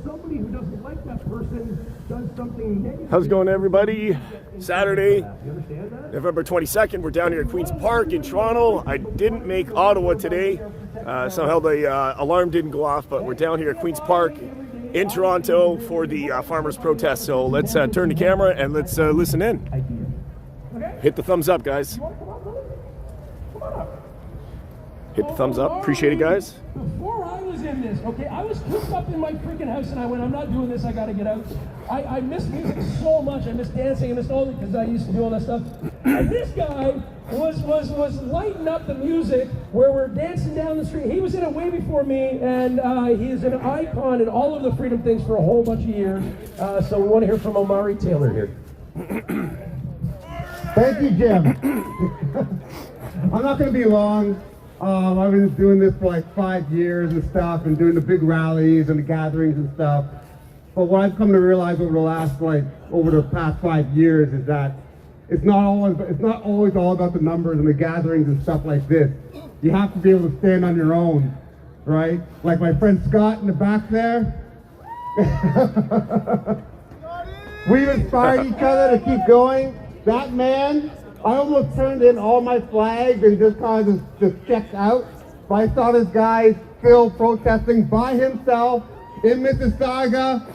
somebody who doesn't like that person does something negative. How's it going, everybody? Saturday, November 22nd. We're down here at Queen's Park in Toronto. I didn't make Ottawa today. Somehow the alarm didn't go off, but we're down here at Queen's Park in Toronto for the farmers' protest. So let's turn the camera and let's listen in. Hit the thumbs up, guys. Hit the thumbs up. Appreciate it, guys. Before I was in this, okay, I was cooped up in my freaking house and I went, I'm not doing this, I gotta get out. I miss music so much. I miss dancing, I miss all it because I used to do all that stuff. And this guy was lighting up the music where we're dancing down the street. He was in it way before me, and he's an icon in all of the freedom things for a whole bunch of years. So we want to hear from Omari Taylor here. Thank you, Jim. I'm not going to be long. I've been doing this for like 5 years and stuff, and doing the big rallies and the gatherings and stuff. But what I've come to realize over the past 5 years is that it's not always all about the numbers and the gatherings and stuff like this. You have to be able to stand on your own, right? Like my friend Scott in the back there. We've inspired each other to keep going. That man, I almost turned in all my flags and just kind of just checked out. But I saw this guy still protesting by himself in Mississauga,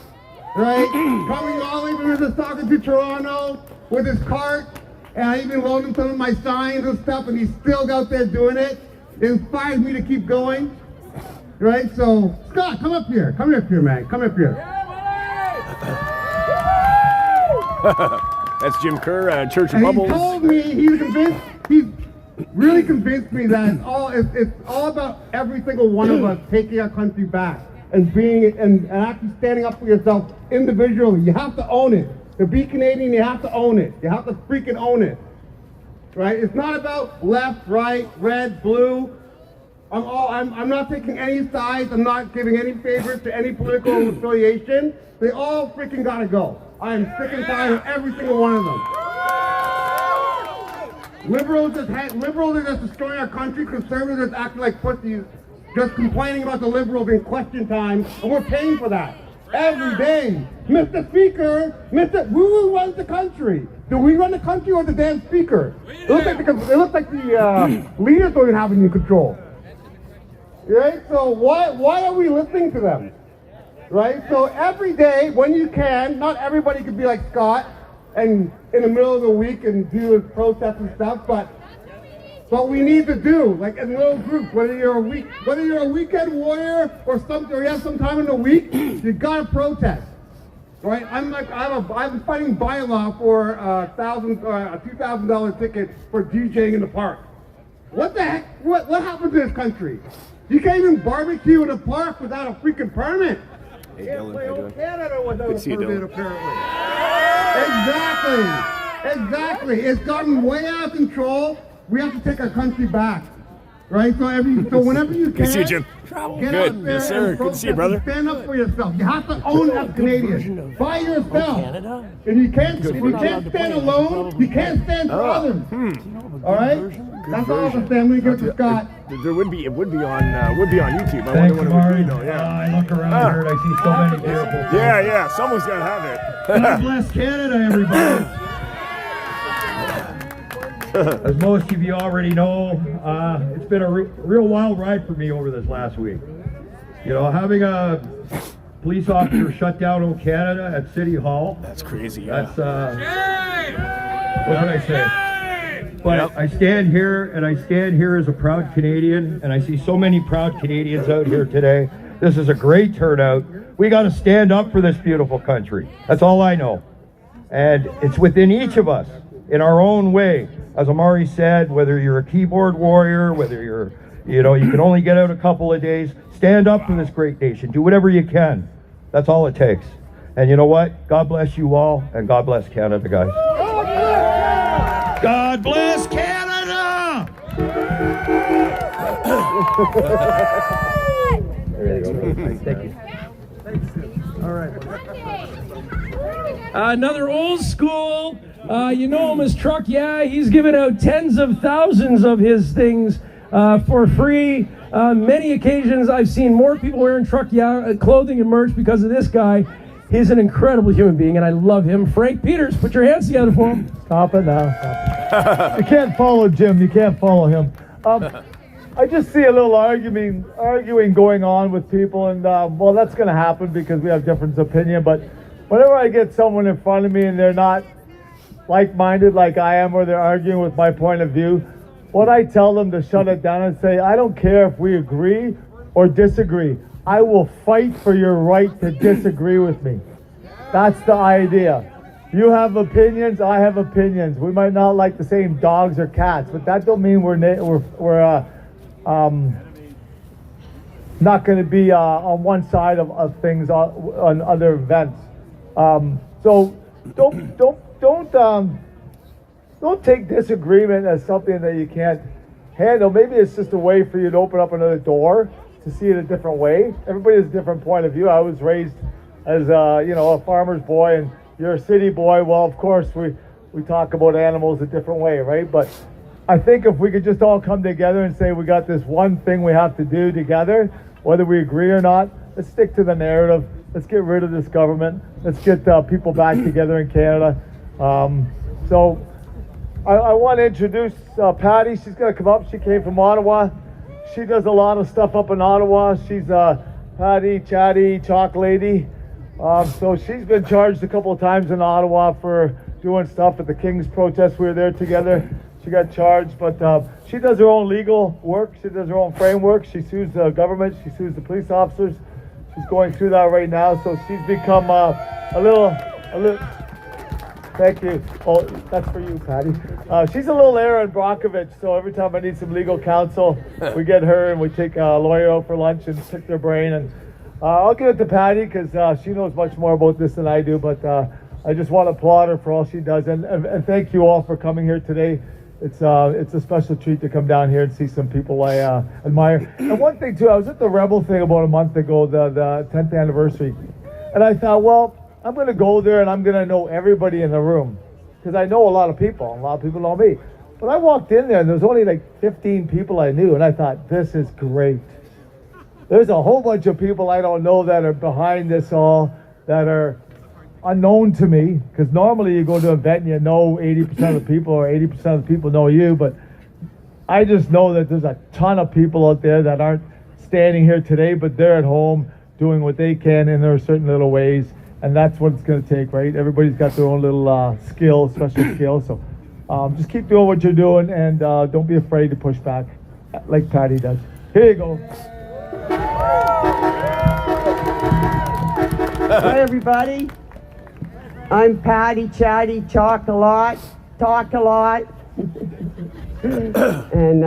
right? Coming all the way from Mississauga to Toronto with his cart, and I even loaned him some of my signs and stuff, and he's still out there doing it. It inspires me to keep going, right? So, Scott, come up here, man, come up here. That's Jim Kerr, Church of And Bubbles. he told me, he's really convinced me that it's all about every single one of us taking our country back and and actually standing up for yourself individually. You have to own it. To be Canadian, you have to own it. You have to freaking own it, right? It's not about left, right, red, blue. I'm not taking any sides. I'm not giving any favors to any political affiliation. They all freaking gotta go. I am sick and tired of every single one of them. Liberals are just destroying our country. Conservatives are acting like pussies, just complaining about the Liberals in question time, and we're paying for that every day. Mr. Speaker, who runs the country? Do we run the country or the damn speaker? It looks like the leaders don't even have any control. Right? So why are we listening to them? Right? So every day, when you can, not everybody could be like Scott and in the middle of the week and do his protests and stuff, but we need to do, like in little groups, whether you're a weekend warrior or something, or you have some time in the week, you gotta protest. Right? I'm fighting bylaw for a $2,000 ticket for DJing in the park. What the heck? What happened to this country? You can't even barbecue in a park without a freaking permit. Hey, Can't Dylan, play how you on doing? Canada without a Good to see you, permit, Dylan. apparently. Exactly. It's gotten way out of control. We have to take our country back. Right? So whenever you can, Good to see you, Jim. get out Good. there Yes, sir. and Good to see you, brother. stand up for yourself. You have to own it as Canadian. By yourself. And you can't stand alone, you can't stand for others. All right? That's all I'm saying. I'm going to give it to Scott. It would be on YouTube. I Thanks, wonder what it would Amari. be though. Yeah. I look around here and I see so many beautiful things. Yeah. Someone's gotta have it. God bless Canada, everybody. As most of you already know, it's been a real wild ride for me over this last week. You know, having a police officer shut down old Canada at City Hall. That's crazy. Yeah. That's what can I say? But I stand here as a proud Canadian, and I see so many proud Canadians out here today. This is a great turnout. We got to stand up for this beautiful country. That's all I know. And it's within each of us, in our own way. As Amari said, whether you're a keyboard warrior, whether you can only get out a couple of days, stand up for this great nation. Do whatever you can. That's all it takes. And you know what? God bless you all, and God bless Canada, guys. God bless Canada! There you go. Thank you. All right. Another old school, you know him as Truck, yeah, he's given out tens of thousands of his things for free. Many occasions I've seen more people wearing truck clothing and merch because of this guy. He's an incredible human being, and I love him. Frank Peters, put your hands together for him. Stop it now. Stop it. You can't follow Jim. You can't follow him. I just see a little arguing going on with people, and well, that's going to happen because we have different opinion. But whenever I get someone in front of me and they're not like-minded like I am, or they're arguing with my point of view, what I tell them to shut it down and say, I don't care if we agree or disagree. I will fight for your right to disagree with me. That's the idea. You have opinions, I have opinions. We might not like the same dogs or cats, but that don't mean we're not going to be on one side of things on other events. So don't take disagreement as something that you can't handle. Maybe it's just a way for you to open up another door to see it a different way. Everybody has a different point of view. I was raised as a farmer's boy, and you're a city boy. Well, of course we talk about animals a different way, right? But I think if we could just all come together and say we got this one thing we have to do together, whether we agree or not, let's stick to the narrative. Let's get rid of this government. Let's get people back together in Canada. So I want to introduce Patty. She's going to come up. She came from Ottawa. She does a lot of stuff up in Ottawa. She's Patty, chatty, chalk lady. So she's been charged a couple of times in Ottawa for doing stuff at the King's protest. We were there together. She got charged, but she does her own legal work. She does her own framework. She sues the government. She sues the police officers. She's going through that right now. So she's become a little. Thank you. Oh, that's for you, Patty. She's a little Aaron Brockovich, so every time I need some legal counsel, we get her and we take a lawyer out for lunch and pick their brain. And I'll give it to Patty because she knows much more about this than I do, but I just want to applaud her for all she does. And thank you all for coming here today. It's a special treat to come down here and see some people I admire. And one thing, too, I was at the Rebel thing about a month ago, the 10th anniversary, and I thought, well, I'm going to go there and I'm going to know everybody in the room because I know a lot of people. A lot of people know me. But I walked in there and there was only like 15 people I knew, and I thought, this is great. There's a whole bunch of people I don't know that are behind this all, that are unknown to me, because normally you go to an event and you know 80% of the people, or 80% of the people know you, but I just know that there's a ton of people out there that aren't standing here today, but they're at home doing what they can in their certain little ways. And that's what it's going to take, right? Everybody's got their own little skill, special skill. So just keep doing what you're doing, and don't be afraid to push back like Patty does. Here you go. Hi, everybody. I'm Patty, chatty, talk a lot. And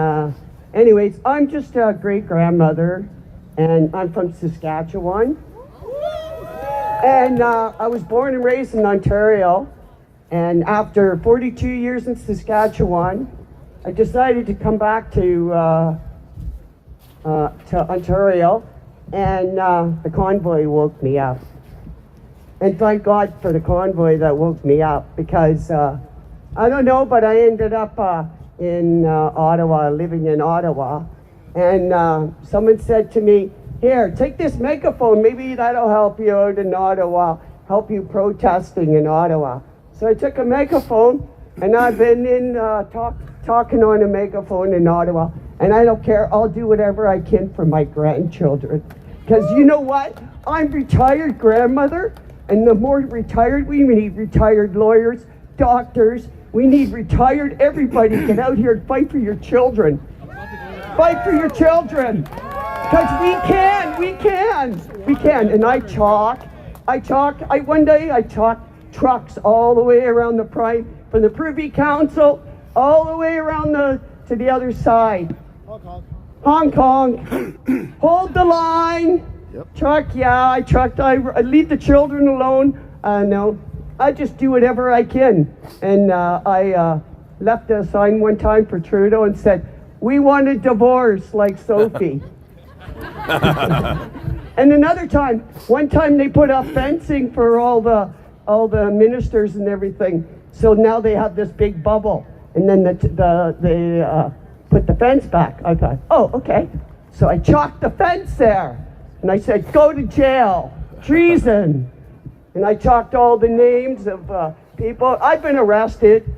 anyways, I'm just a great-grandmother, and I'm from Saskatchewan. And I was born and raised in Ontario, and after 42 years in Saskatchewan, I decided to come back to Ontario, and the convoy woke me up. And thank God for the convoy that woke me up, because I don't know, but I ended up in Ottawa, living in Ottawa, and someone said to me, here, take this megaphone, maybe that'll help you out in Ottawa, help you protesting in Ottawa. So I took a megaphone, and I've been in talking on a megaphone in Ottawa, and I don't care, I'll do whatever I can for my grandchildren. Because you know what? I'm retired grandmother, and the more retired, we need retired lawyers, doctors, we need retired everybody. Get out here and fight for your children. Fight for your children. Because we can. And I talk. One day I talked trucks all the way around the Prime, from the Privy Council, all the way around to the other side. Hong Kong. Hold the line. Yep. Truck, yeah, I trucked. I leave the children alone. No, I just do whatever I can. And I left a sign one time for Trudeau and said, we want a divorce like Sophie. And one time they put up fencing for all the ministers and everything. So now they have this big bubble. And then put the fence back. I thought, oh, okay. So I chalked the fence there. And I said, go to jail, treason. And I chalked all the names of people. I've been arrested,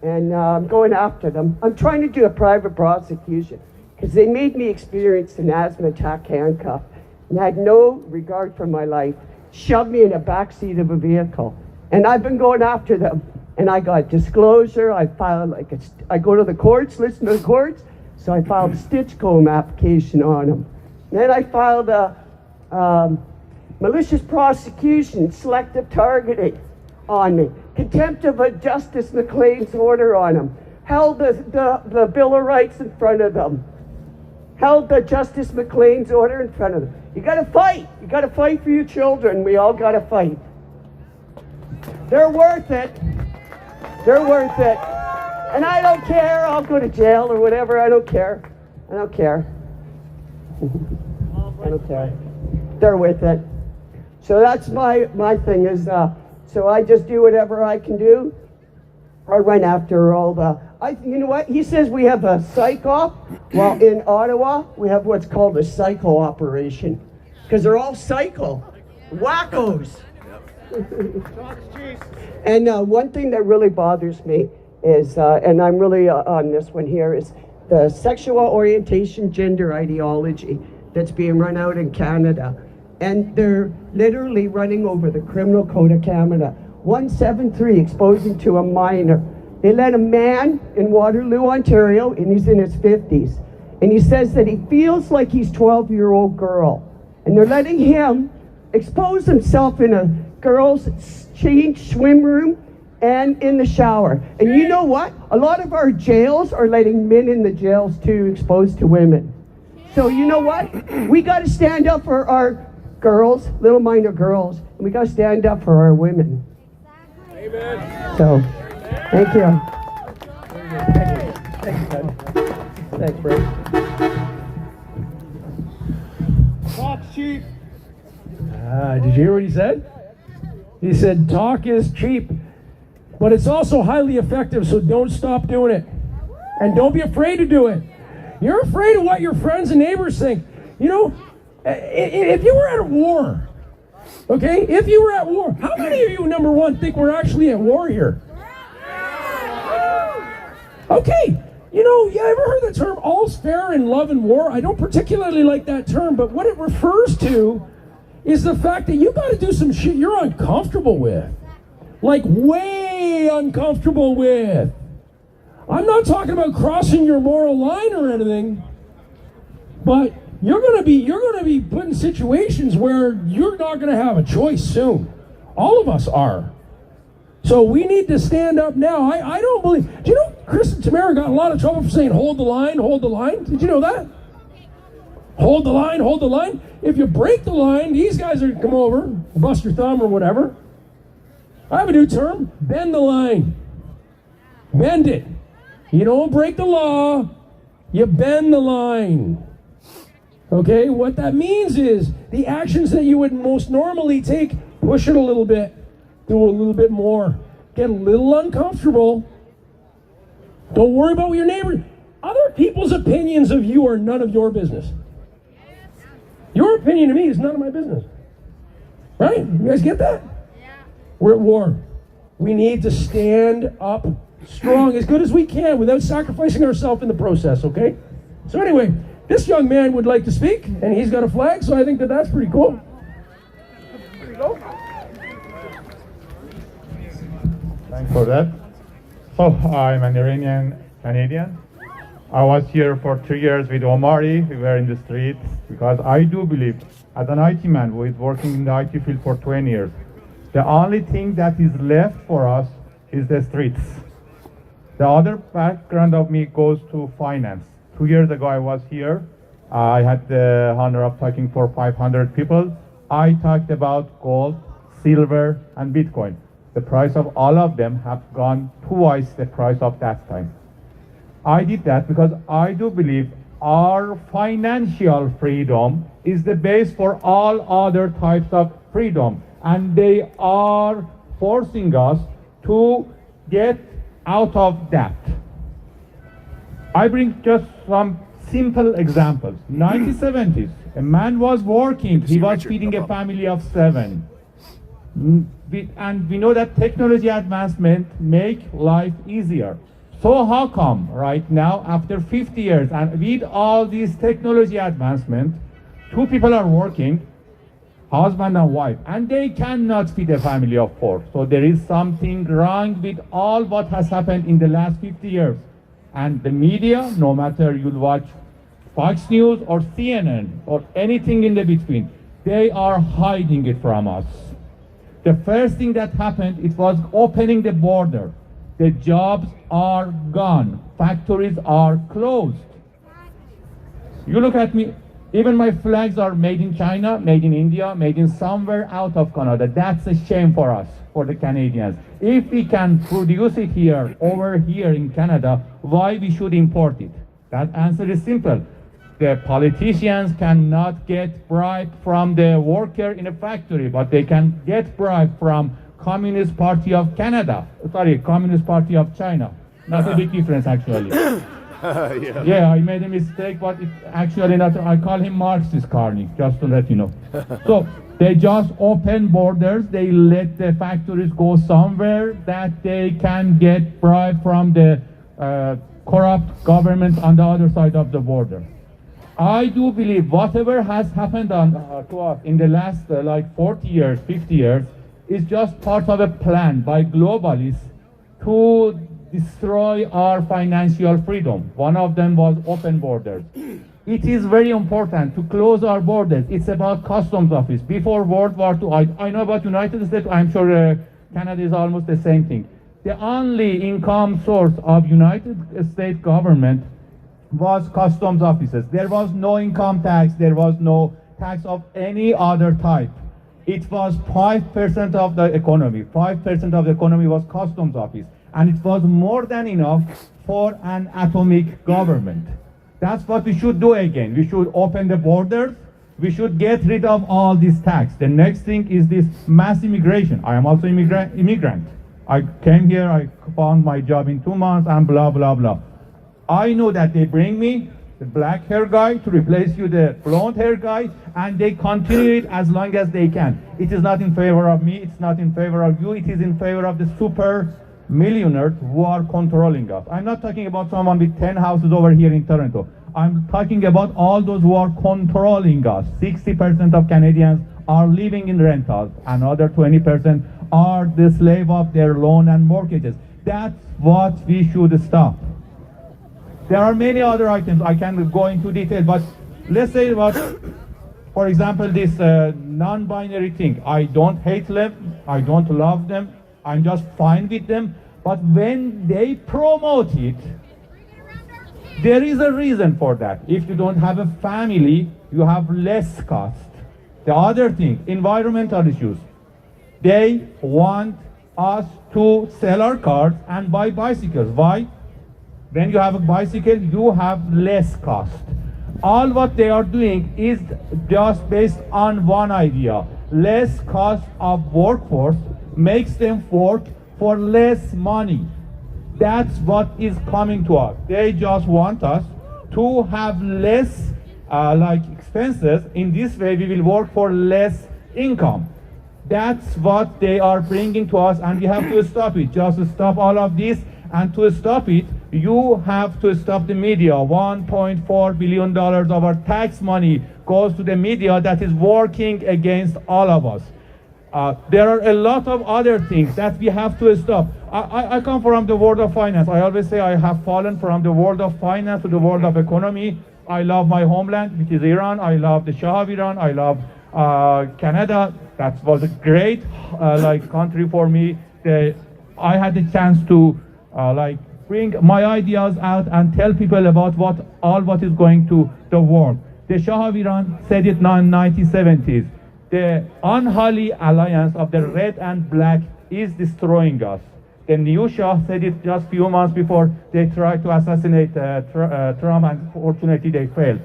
and I'm going after them. I'm trying to do a private prosecution because they made me experience an asthma attack handcuff and had no regard for my life, shoved me in the backseat of a vehicle. And I've been going after them. And I got disclosure. I filed I go to the courts, listen to the courts. So I filed a Stitchcomb application on them. Then I filed a malicious prosecution, selective targeting on me. Contempt of a Justice McLean's order on them. Held the Bill of Rights in front of them. Held the Justice McLean's order in front of them. You gotta fight. You gotta fight for your children. We all gotta fight. They're worth it. They're worth it. And I don't care. I'll go to jail or whatever. I don't care. I don't care. I don't care. They're worth it. So that's my thing is, so I just do whatever I can do. I run after all you know what? He says we have a psych op. Well, in Ottawa, we have what's called a psycho operation. Because they're all psycho. Wackos. And one thing that really bothers me is, and I'm really on this one here, is the sexual orientation gender ideology that's being run out in Canada. And they're literally running over the Criminal Code of Canada. 173, exposing to a minor. They let a man in Waterloo, Ontario, and he's in his 50s. And he says that he feels like he's 12-year-old girl. And they're letting him expose himself in a girls' change swim room and in the shower. And you know what? A lot of our jails are letting men in the jails too exposed to women. So you know what? We got to stand up for our girls, little minor girls, and we got to stand up for our women. Amen. So, thank you. Thanks, bud. Thanks, bro. Talk cheap. Did you hear what he said? He said, talk is cheap, but it's also highly effective, so don't stop doing it. And don't be afraid to do it. You're afraid of what your friends and neighbors think. You know, if you were at a war, okay, if you were at war, how many of you, number one, think we're actually at war here? Okay, you know, you ever heard the term all's fair in love and war? I don't particularly like that term, but what it refers to is the fact that you got to do some shit you're uncomfortable with. Like way uncomfortable with. I'm not talking about crossing your moral line or anything, but you're gonna be put in situations where you're not gonna have a choice soon. All of us are. So we need to stand up now. I don't believe. Do you know Chris and Tamara got in a lot of trouble for saying hold the line, hold the line? Did you know that? Hold the line, hold the line. If you break the line, these guys are gonna come over, bust your thumb or whatever. I have a new term, bend the line. Bend it. You don't break the law, you bend the line. Okay, what that means is the actions that you would most normally take, push it a little bit, do a little bit more, get a little uncomfortable. Don't worry about what your neighbor, other people's opinions of you are none of your business. Your opinion of me is none of my business. Right? You guys get that? Yeah. We're at war. We need to stand up strong as good as we can without sacrificing ourselves in the process, okay? So anyway, this young man would like to speak, and he's got a flag, so I think that that's pretty cool. There you go. Thanks for that. So, I'm an Iranian Canadian. I was here for 3 years with Omari. We were in the streets because I do believe, as an IT man who is working in the IT field for 20 years, the only thing that is left for us is the streets. The other background of me goes to finance. 2 years ago, I was here. I had the honor of talking for 500 people. I talked about gold, silver, and Bitcoin. The price of all of them have gone twice the price of that time. I did that because I do believe our financial freedom is the base for all other types of freedom. And they are forcing us to get out of debt. I bring just some simple examples. 1970s, a man was working, he was feeding a family of 7. And we know that technology advancement make life easier. So how come right now, after 50 years, and with all these technology advancement, 2 people are working, husband and wife, and they cannot feed a family of 4. So there is something wrong with all what has happened in the last 50 years. And the media, no matter you watch Fox News or CNN or anything in the between, they are hiding it from us. The first thing that happened, it was opening the border. The jobs are gone. Factories are closed. You look at me, even my flags are made in China, made in India, made in somewhere out of Canada. That's a shame for us, for the Canadians. If we can produce it here, over here in Canada, why we should import it? That answer is simple. The politicians cannot get bribe from the worker in a factory, but they can get bribe from Communist Party of Canada. Sorry, Communist Party of China. Not a big difference, actually. Yeah, I made a mistake, but it's actually not. I call him Marxist Carney, just to let you know. So they just open borders. They let the factories go somewhere that they can get bribe from the corrupt government on the other side of the border. I do believe whatever has happened to us in the last like 40 years, 50 years, is just part of a plan by globalists to destroy our financial freedom. One of them was open borders. It is very important to close our borders. It's about customs office. Before World War II, I know about United States, I'm sure Canada is almost the same thing. The only income source of United States government was customs offices. There was no income tax, there was no tax of any other type. It was 5% of the economy. 5% of the economy was customs office. And it was more than enough for an atomic government. That's what we should do again. We should open the borders. We should get rid of all this tax. The next thing is this mass immigration. I am also immigrant. I came here, I found my job in 2 months and blah, blah, blah. I know that they bring me the black hair guy to replace you the blonde hair guy, and they continue it as long as they can. It is not in favor of me, it's not in favor of you, it is in favor of the super millionaires who are controlling us. I'm not talking about someone with 10 houses over here in Toronto. I'm talking about all those who are controlling us. 60% of Canadians are living in rentals. Another 20% are the slave of their loan and mortgages. That's what we should stop. There are many other items. I can go into detail, but let's say about, for example, this non-binary thing. I don't hate them. I don't love them. I'm just fine with them. But when they promote it, there is a reason for that. If you don't have a family, you have less cost. The other thing, environmental issues. They want us to sell our cars and buy bicycles. Why? When you have a bicycle, you have less cost. All what they are doing is just based on one idea. Less cost of workforce makes them work for less money. That's what is coming to us. They just want us to have less expenses. In this way, we will work for less income. That's what they are bringing to us, and we have to stop it. Just stop all of this, and to stop it, you have to stop the media. $1.4 billion of our tax money goes to the media that is working against all of us. There are a lot of other things that we have to stop. I come from the world of finance. I always say I have fallen from the world of finance to the world of economy. I love my homeland, which is Iran. I love the Shah of Iran. I love Canada. That was a great country for me. I had the chance to bring my ideas out and tell people about what is going to the world. The Shah of Iran said it in the 1970s. The unholy alliance of the red and black is destroying us. The new Shah said it just a few months before they tried to assassinate Trump, and fortunately they failed.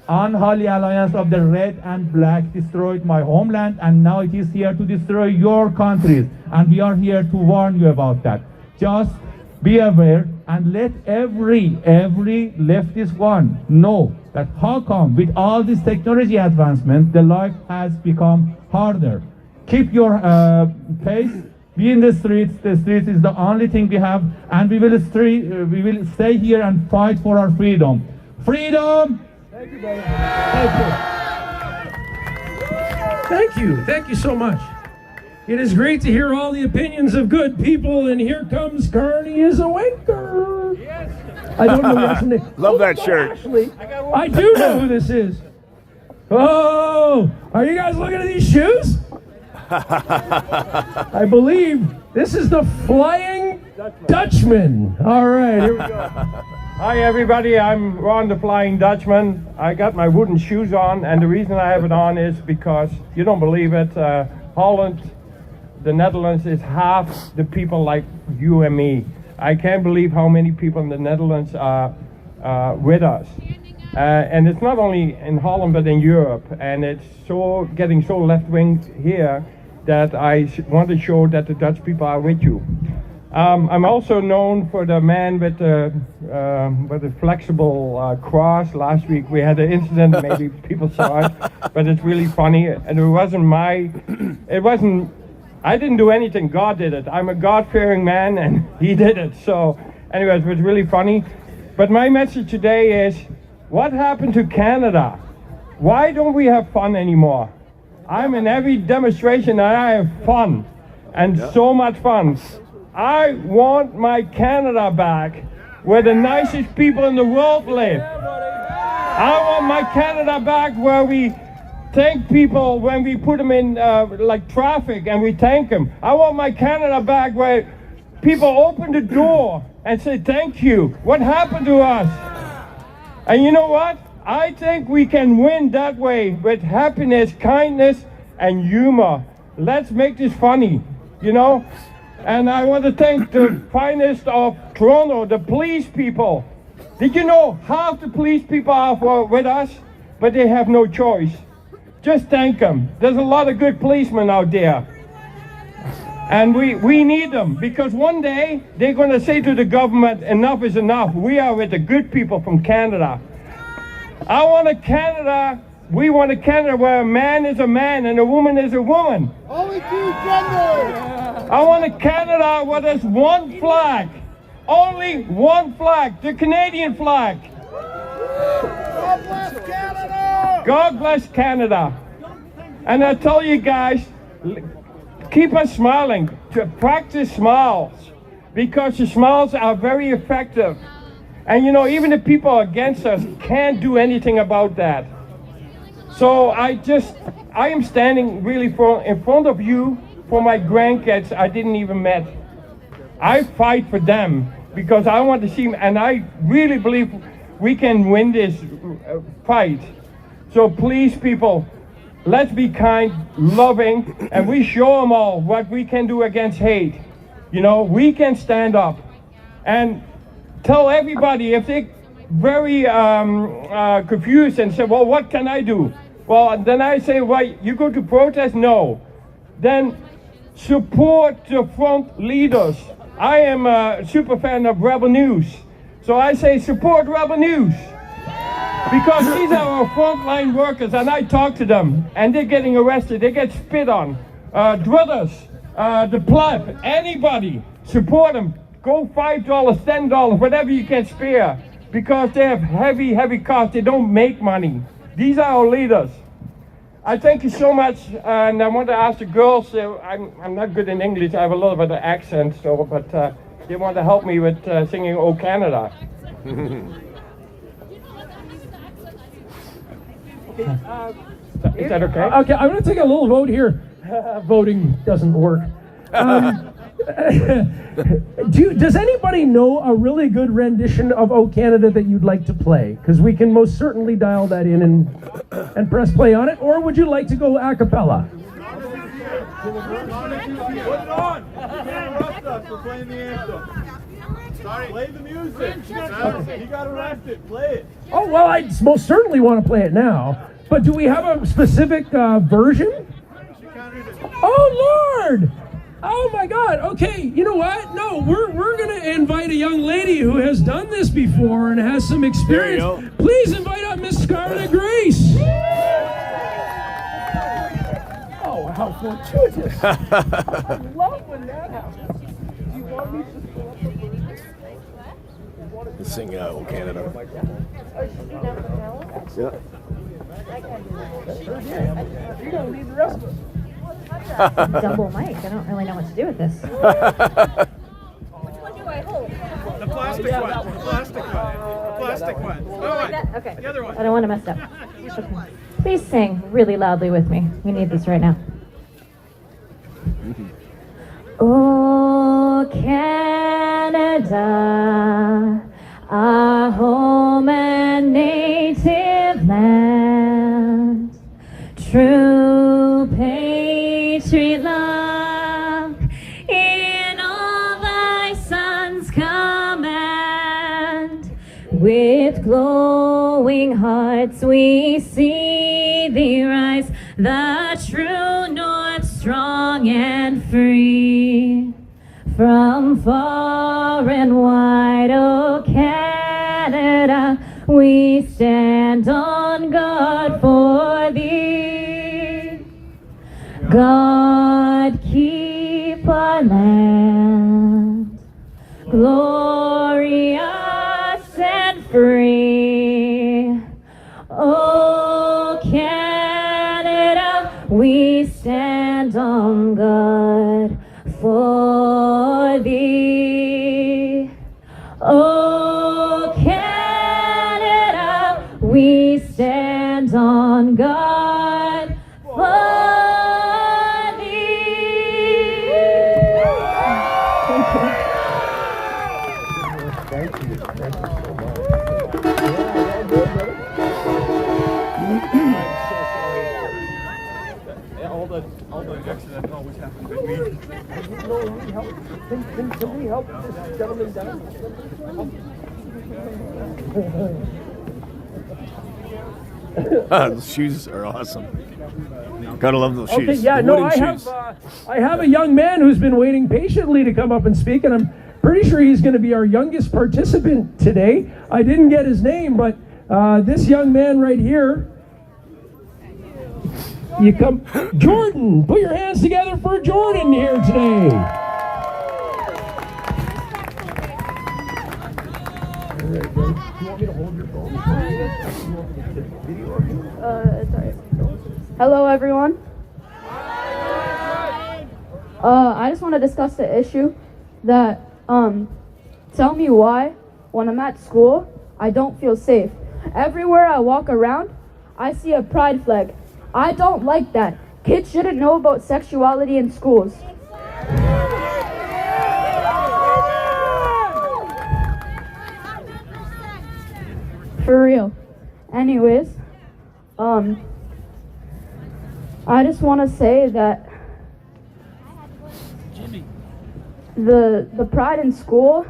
Unholy alliance of the red and black destroyed my homeland, and now it is here to destroy your countries. And we are here to warn you about that. Just be aware, and let every leftist one know that how come with all this technology advancement, the life has become harder. Keep your pace. Be in the streets. The streets is the only thing we have, and we will stay here and fight for our freedom. Freedom! Thank you, brother. Thank you so much. It is great to hear all the opinions of good people, and here comes Carney is a wanker. Yes. I don't know the actual name. Love that shirt. Actually, I do know who this is. Oh, are you guys looking at these shoes? I believe this is the Flying Dutchman. All right, here we go. Hi everybody, I'm Ron the Flying Dutchman. I got my wooden shoes on, and the reason I have it on is because, you don't believe it, Holland, the Netherlands is half the people like you and me. I can't believe how many people in the Netherlands are with us. And it's not only in Holland but in Europe, and it's getting so left-wing here that I want to show that the Dutch people are with you. I'm also known for the man with the flexible cross. Last week we had an incident, maybe people saw it, but it's really funny. And I didn't do anything, God did it. I'm a God-fearing man and he did it. So anyways, it was really funny. But my message today is, what happened to Canada? Why don't we have fun anymore? I'm in every demonstration and I have fun, and so much fun. I want my Canada back, where the nicest people in the world live. I want my Canada back where we thank people when we put them in like traffic and we thank them. I want my Canada back where people open the door and say thank you. What happened to us? And you know what? I think we can win that way with happiness, kindness, and humor. Let's make this funny, you know? And I want to thank the finest of Toronto, the police people. Did you know half the police people are with us, but they have no choice? Just thank them. There's a lot of good policemen out there. And we need them, because one day they're going to say to the government, enough is enough. We are with the good people from Canada. We want a Canada where a man is a man and a woman is a woman. Only two genders. I want a Canada where there's one flag. Only one flag, the Canadian flag. God bless Canada. God bless Canada. And I tell you guys, keep on smiling, to practice smiles, because the smiles are very effective. And you know, even the people against us can't do anything about that. So I am standing really in front of you for my grandkids I didn't even met. I fight for them because I want to see them, and I really believe we can win this fight. So please, people, let's be kind, loving, and we show them all what we can do against hate. You know, we can stand up and tell everybody if they're very confused and say, well, what can I do? Well, then I say, well, you go to protest? No. Then support the front leaders. I am a super fan of Rebel News. So I say support Rebel News. Because these are our frontline workers, and I talk to them, and they're getting arrested, they get spit on. Druthers, the pleb, anybody, support them. Go $5, $10, whatever you can spare, because they have heavy costs, they don't make money. These are our leaders. I thank you so much, and I want to ask the girls, I'm not good in English, I have a little bit of accent, so, but they want to help me with singing "O Canada." Is that okay? Okay, I'm going to take a little vote here. Voting doesn't work. Does anybody know a really good rendition of "O Canada" that you'd like to play? Because we can most certainly dial that in and press play on it. Or would you like to go a cappella? Put it on! You can't arrest us for playing the anthem. Sorry. Play the music. He got arrested. Play it. Oh, well, I most certainly want to play it now. But do we have a specific version? Oh, Lord! Oh my God! Okay, you know what? No, we're gonna invite a young lady who has done this before and has some experience. There you go. Please invite up Miss Scarlett Grace. Oh, how fortuitous! I love when that happens. Do you want me to pull up the Sing O Canada. Yeah. You're gonna lead the rest of us. Double mic. I don't really know what to do with this. The plastic one. The plastic one. The plastic one. Okay. The other one. I don't want to mess up. Okay. Please sing really loudly with me. We need this right now. Oh, Canada, our home and native land, true patriot love in all thy sons' command. With glowing hearts we see thee rise, the true north strong and free. From far and wide, oh Canada, we stand on guard for thee. God keep our land glorious and free. Oh Canada, we stand on guard for thee. Oh Canada, we stand on guard for thee. Thank you. Thank you so much. All the accidents always happen to me. Can we help this gentleman down? Those shoes are awesome. Gotta love those shoes. Okay, yeah, The no, wooden I shoes. have a young man who's been waiting patiently to come up and speak, and I'm pretty sure he's going to be our youngest participant today. I didn't get his name, but this young man right here, you come, Jordan. Put your hands together for Jordan here today. All right, Jordan. Do you want me to hold your phone? It's alright. Hello, everyone. I just want to discuss the issue that, tell me why, when I'm at school, I don't feel safe. Everywhere I walk around, I see a pride flag. I don't like that. Kids shouldn't know about sexuality in schools. For real. Anyways, I just want to say that the pride in school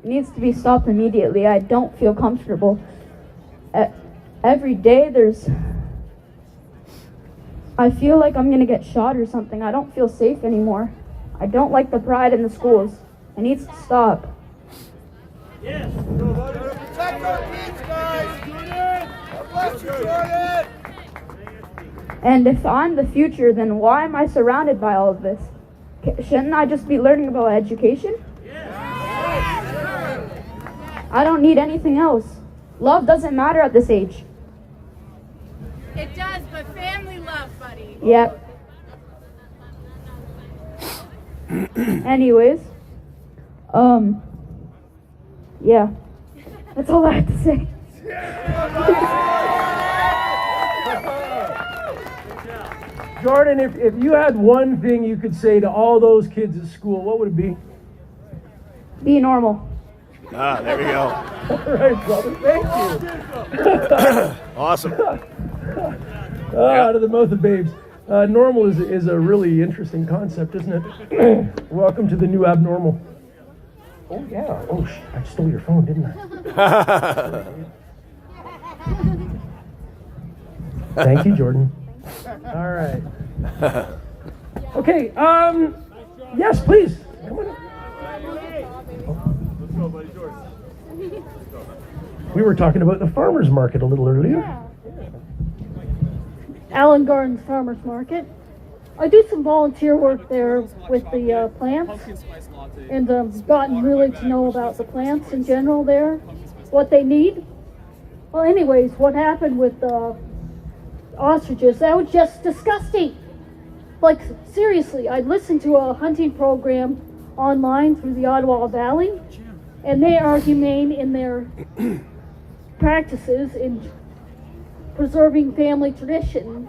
needs to be stopped immediately. I don't feel comfortable. Every day I feel like I'm gonna get shot or something. I don't feel safe anymore. I don't like the pride in the schools. It needs to stop. Yes. Protect our kids, guys. Jordan. Bless you, Jordan. And if I'm the future, then why am I surrounded by all of this? Shouldn't I just be learning about education? I don't need anything else. Love doesn't matter at this age. It does, but family love, buddy. Yep. Anyways, yeah. That's all I have to say. Jordan, if you had one thing you could say to all those kids at school, what would it be? Be normal. Ah, there we go. All right, brother. Thank you. Awesome. Out of the mouth of babes. Normal is a really interesting concept, isn't it? Welcome to the new abnormal. Oh, yeah. Oh, I stole your phone, didn't I? Thank you, Jordan. All right. Okay, Yes, please. Come on up. Let's go, buddy. George. We were talking about the farmers market a little earlier. Allen Gardens Farmers Market. I do some volunteer work there with the plants, and gotten really to know about the plants in general there, what they need. Well, anyways, what happened with the ostriches, that was just disgusting. Like, seriously, I listened to a hunting program online through the Ottawa Valley, and they are humane in their practices in preserving family tradition.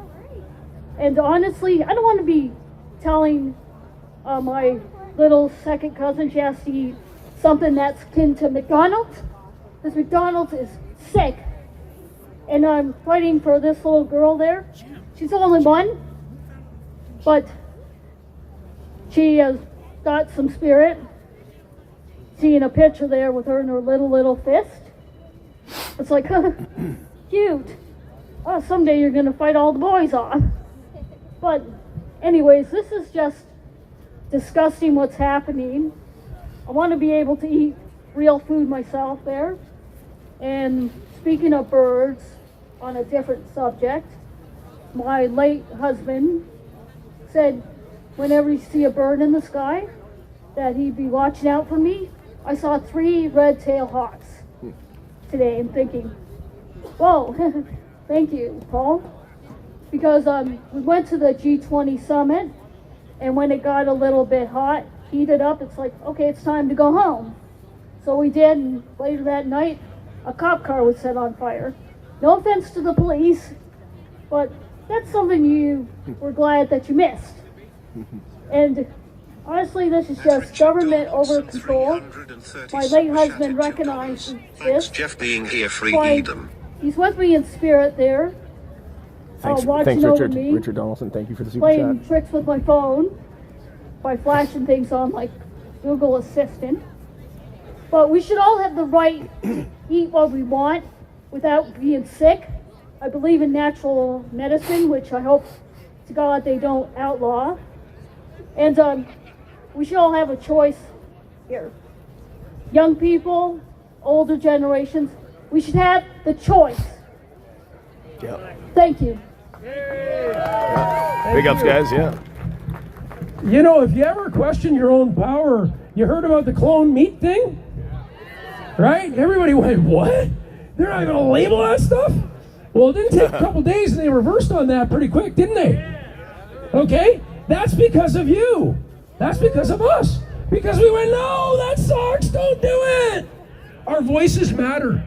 And honestly, I don't want to be telling my little second cousin she has to eat something that's akin to McDonald's, because McDonald's is sick. And I'm fighting for this little girl there. She's only one, but she has got some spirit. Seeing a picture there with her in her little fist. It's like, cute. Oh, someday you're gonna fight all the boys off. But anyways, this is just disgusting what's happening. I want to be able to eat real food myself there. And speaking of birds, on a different subject, my late husband said whenever you see a bird in the sky, that he'd be watching out for me. I saw 3 red-tailed hawks today and thinking, whoa, thank you, Paul. Because we went to the G20 summit, and when it got a little bit hot, heated up, it's like, okay, it's time to go home. So we did, and later that night, a cop car was set on fire. No offense to the police, but that's something you were glad that you missed. And honestly, this is just government over control. My late husband recognized this. Jeff being here, free Edom. He's with me in spirit there. Thanks, watching over Richard. me, Richard Donaldson, thank you for the super playing chat. tricks with my phone by flashing things on like Google Assistant. But we should all have the right to eat what we want without being sick. I believe in natural medicine, which I hope to God they don't outlaw. And we should all have a choice here. Young people, older generations, we should have the choice. Yeah. Thank you. Big ups, guys, yeah. You know, if you ever question your own power, you heard about the clone meat thing? Right? Everybody went, what? They're not going to label that stuff? Well, it didn't take a couple days and they reversed on that pretty quick, didn't they? Okay? That's because of you. That's because of us. Because we went, no, that sucks, don't do it. Our voices matter.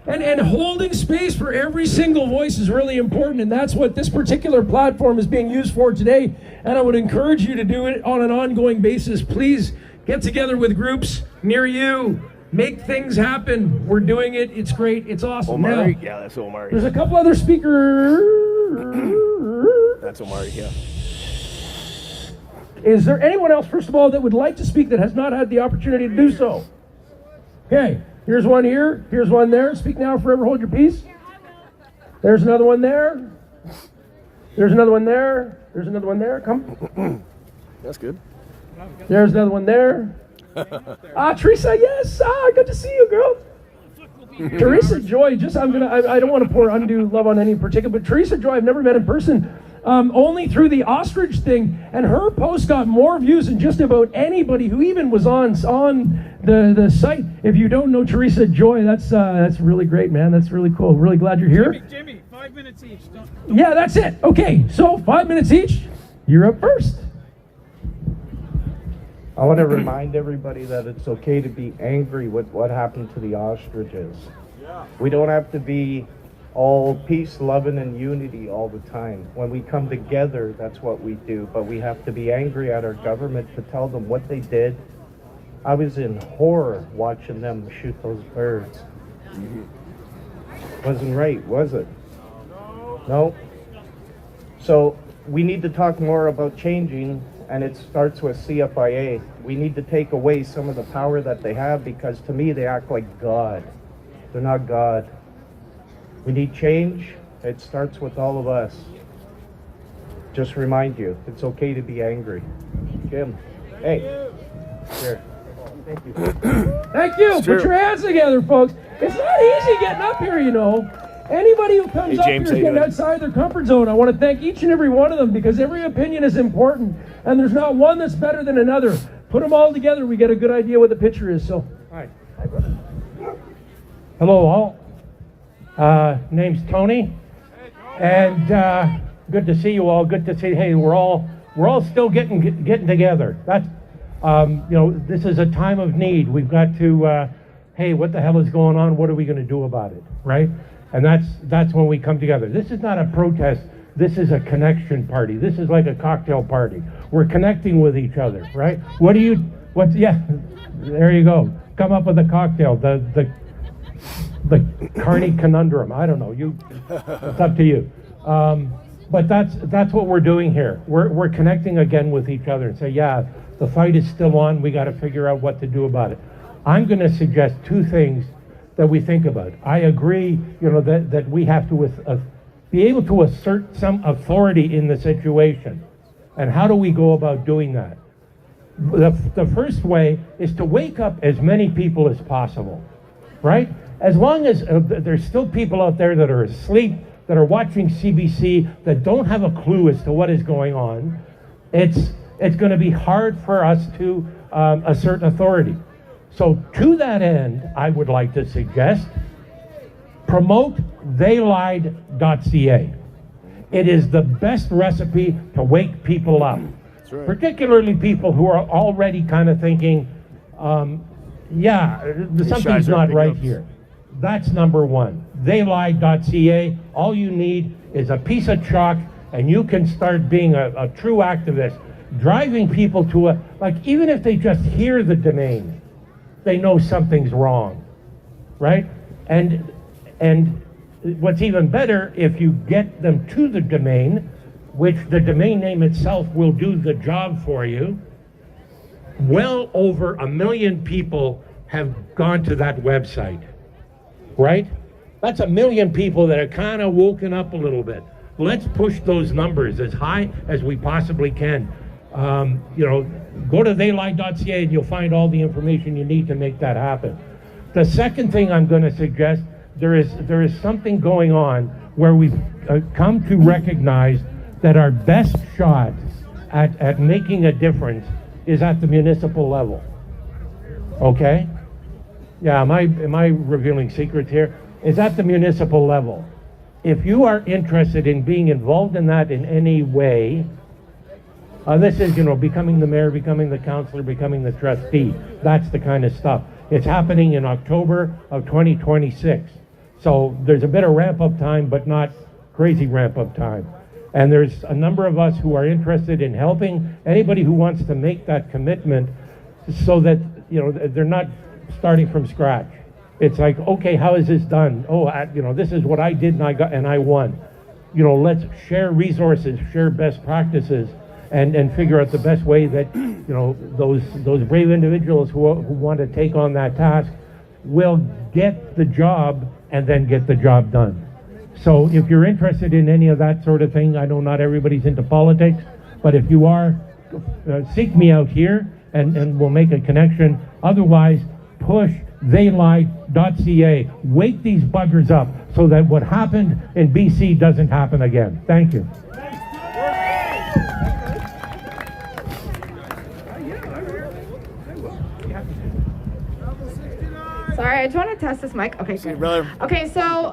And holding space for every single voice is really important, and that's what this particular platform is being used for today. And I would encourage you to do it on an ongoing basis. Please get together with groups near you. Make things happen. We're doing it. It's great. It's awesome. Omari? Now, Yeah, that's Omari. there's a couple other speakers. That's Omari, yeah. Is there anyone else, first of all, that would like to speak that has not had the opportunity to do so? Okay. Here's one here. Here's one there. Speak now, forever hold your peace. There's another one there. There's another one there. There's another one there. Come. That's good. There's another one there. Teresa, yes. Good to see you, girl. Teresa Joy, I don't want to pour undue love on any particular, but Teresa Joy, I've never met in person. Only through the ostrich thing, and her post got more views than just about anybody who even was on the site. If you don't know Teresa Joy, that's really great, man. That's really cool. Really glad you're here. Jimmy, 5 minutes each. Don't Yeah, that's it. Okay, so 5 minutes each. You're up first. I want to remind everybody that it's okay to be angry with what happened to the ostriches. We don't have to be all peace, loving, and unity all the time. When we come together, that's what we do. But we have to be angry at our government to tell them what they did. I was in horror watching them shoot those birds. Wasn't right, was it? No. So we need to talk more about changing, and it starts with CFIA. We need to take away some of the power that they have, because to me they act like God. They're not God. We need change. It starts with all of us. Just remind you, it's okay to be angry. Jim. Hey. Here. Thank you. Thank you. Sure. Put your hands together, folks. It's not easy getting up here, you know. Anybody who comes up here is getting outside their comfort zone. I want to thank each and every one of them because every opinion is important, and there's not one that's better than another. Put them all together, we get a good idea what the picture is. So, hi, brother. Hello, all. Name's Tony, and good to see you all. Good to see. Hey, we're all still getting together. That's you know, this is a time of need. We've got to. Hey, what the hell is going on? What are we going to do about it? Right? And that's when we come together. This is not a protest. This is a connection party. This is like a cocktail party. We're connecting with each other, right? Yeah, there you go. Come up with a cocktail. The Carney conundrum. I don't know. It's up to you. But that's what we're doing here. We're connecting again with each other and say, yeah, the fight is still on. We got to figure out what to do about it. I'm going to suggest two things that we think about. I agree, you know, that we have to be able to assert some authority in the situation. And how do we go about doing that? The first way is to wake up as many people as possible, right? As long as there's still people out there that are asleep, that are watching CBC, that don't have a clue as to what is going on, it's going to be hard for us to assert authority. So to that end, I would like to suggest promote theylied.ca. It is the best recipe to wake people up, right. Particularly people who are already kind of thinking, yeah, something's not right here. That's number one. Theylied.ca. All you need is a piece of chalk, and you can start being a true activist, driving people to even if they just hear the domain, they know something's wrong, right? And what's even better, if you get them to the domain, which the domain name itself will do the job for you, well over 1 million people have gone to that website, right? That's 1 million people that are kind of woken up a little bit. Let's push those numbers as high as we possibly can. You know, go to theylied.ca and you'll find all the information you need to make that happen. The second thing I'm going to suggest, there is something going on where we've come to recognize that our best shot at making a difference is at the municipal level. Okay? Yeah, am I revealing secrets here? It's at the municipal level. If you are interested in being involved in that in any way, this is, you know, becoming the mayor, becoming the councillor, becoming the trustee. That's the kind of stuff. It's happening in October of 2026. So there's a bit of ramp-up time, but not crazy ramp-up time. And there's a number of us who are interested in helping anybody who wants to make that commitment so that, you know, they're not starting from scratch. It's like, okay, how is this done? Oh, you know, this is what I did and I won. You know, let's share resources, share best practices, and figure out the best way that, you know, those brave individuals who want to take on that task will get the job and then get the job done. So if you're interested in any of that sort of thing, I know not everybody's into politics, but if you are, seek me out here and we'll make a connection. Otherwise, push theylied.ca. Wake these buggers up so that what happened in BC doesn't happen again. Thank you. Sorry, I just want to test this mic. Okay, good. Okay, so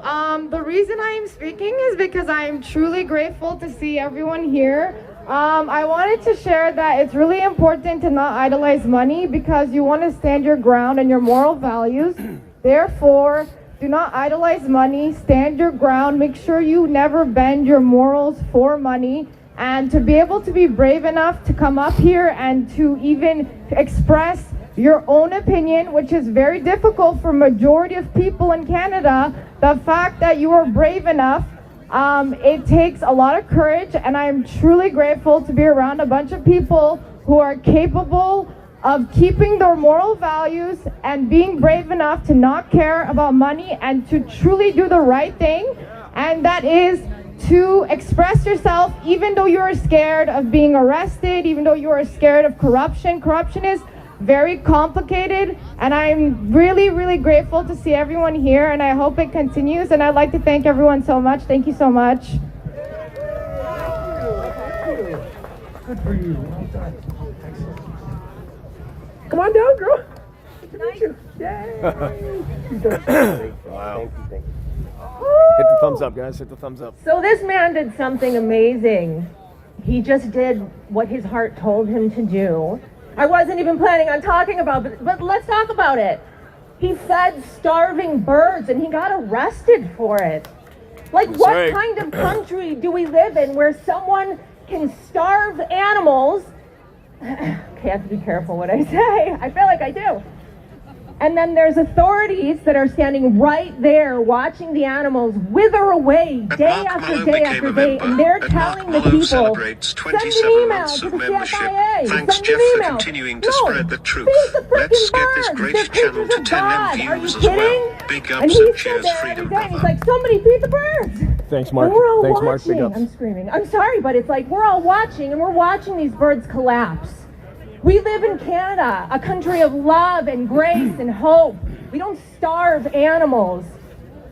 the reason I'm speaking is because I'm truly grateful to see everyone here. I wanted to share that it's really important to not idolize money because you want to stand your ground and your moral values. Therefore, do not idolize money, stand your ground, make sure you never bend your morals for money, and to be able to be brave enough to come up here and to even express your own opinion, which is very difficult for majority of people in Canada. The fact that you are brave enough, it takes a lot of courage, and I'm truly grateful to be around a bunch of people who are capable of keeping their moral values and being brave enough to not care about money and to truly do the right thing, and that is to express yourself even though you are scared of being arrested, even though you are scared of corruption. Corruption is very complicated, and I'm really, really grateful to see everyone here, and I hope it continues, and I'd like to thank everyone so much. Thank you so much. Good for you. Well done. Excellent. Come on down, girl. Good to meet you. Yay. Wow. Hit the thumbs up, guys. Hit the thumbs up. So this man did something amazing. He just did what his heart told him to do. I wasn't even planning on talking about it, but let's talk about it. He fed starving birds and he got arrested for it. Like, That's what right. kind of country do we live in where someone can starve animals? Okay, I have to be careful what I say. I feel like I do. And then there's authorities that are standing right there watching the animals wither away day after day after day, and they're telling the people, send an email to the CFIA, Thanks, Jeff, for continuing to spread the truth. Let's get this great channel to 10 million views as well. Big ups and cheers, freedom, brother. He's like, somebody feed the birds. Thanks, Mark. And we're all Thanks, watching. Mark. Big ups. I'm screaming. I'm sorry, but it's like we're all watching, and we're watching these birds collapse. We live in Canada, a country of love and grace and hope. We don't starve animals.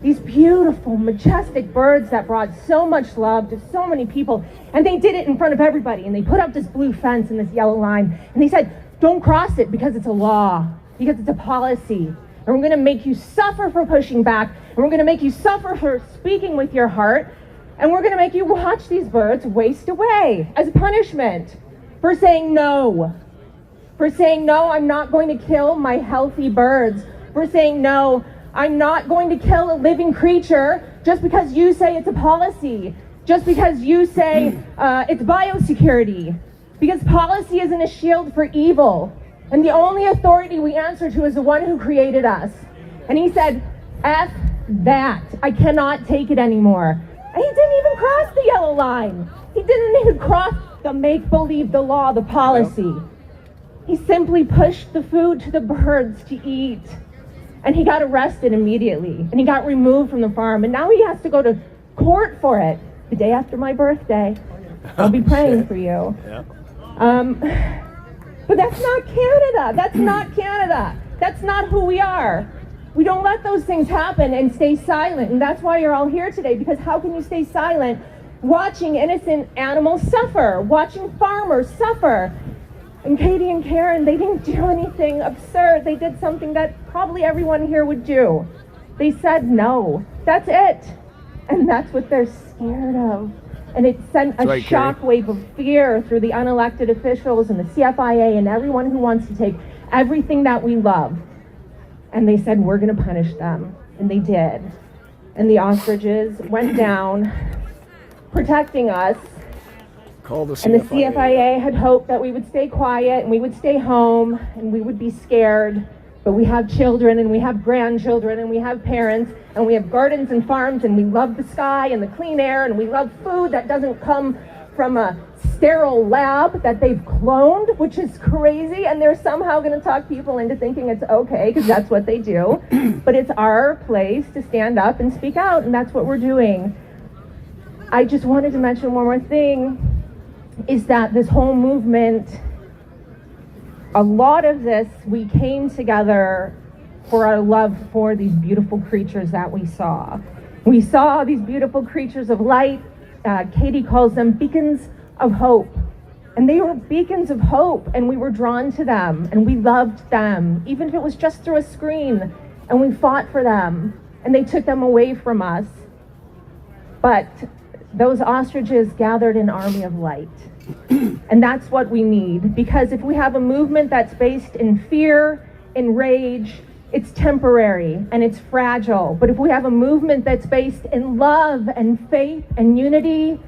These beautiful, majestic birds that brought so much love to so many people, and they did it in front of everybody, and they put up this blue fence and this yellow line, and they said, don't cross it because it's a law, because it's a policy, and we're gonna make you suffer for pushing back, and we're gonna make you suffer for speaking with your heart, and we're gonna make you watch these birds waste away as punishment for saying no. For saying, no, I'm not going to kill my healthy birds. For saying, no, I'm not going to kill a living creature just because you say it's a policy, just because you say it's biosecurity. Because policy isn't a shield for evil. And the only authority we answer to is the one who created us. And he said, F that. I cannot take it anymore. And he didn't even cross the yellow line. He didn't even cross the make-believe, the law, the policy. He simply pushed the food to the birds to eat. And he got arrested immediately. And he got removed from the farm. And now he has to go to court for it the day after my birthday. I'll be praying for you. Yeah. But that's not Canada. That's not Canada. That's not who we are. We don't let those things happen and stay silent. And that's why you're all here today. Because how can you stay silent watching innocent animals suffer? Watching farmers suffer? And Katie and Karen, they didn't do anything absurd. They did something that probably everyone here would do. They said no. That's it. And that's what they're scared of. And it sent a shockwave of fear through the unelected officials and the CFIA and everyone who wants to take everything that we love. And they said, we're going to punish them. And they did. And the ostriches went down, protecting us. Call the CFIA. And the CFIA had hoped that we would stay quiet and we would stay home and we would be scared. But we have children and we have grandchildren and we have parents and we have gardens and farms and we love the sky and the clean air and we love food that doesn't come from a sterile lab that they've cloned, which is crazy. And they're somehow going to talk people into thinking it's okay because that's what they do. But it's our place to stand up and speak out, and that's what we're doing. I just wanted to mention one more thing, is that this whole movement, a lot of this, we came together for our love for these beautiful creatures that we saw. We saw these beautiful creatures of light. Katie calls them beacons of hope. And they were beacons of hope, and we were drawn to them, and we loved them, even if it was just through a screen, and we fought for them, and they took them away from us. But those ostriches gathered an army of light. And that's what we need, because if we have a movement that's based in fear, in rage, it's temporary and it's fragile. But if we have a movement that's based in love and faith and unity,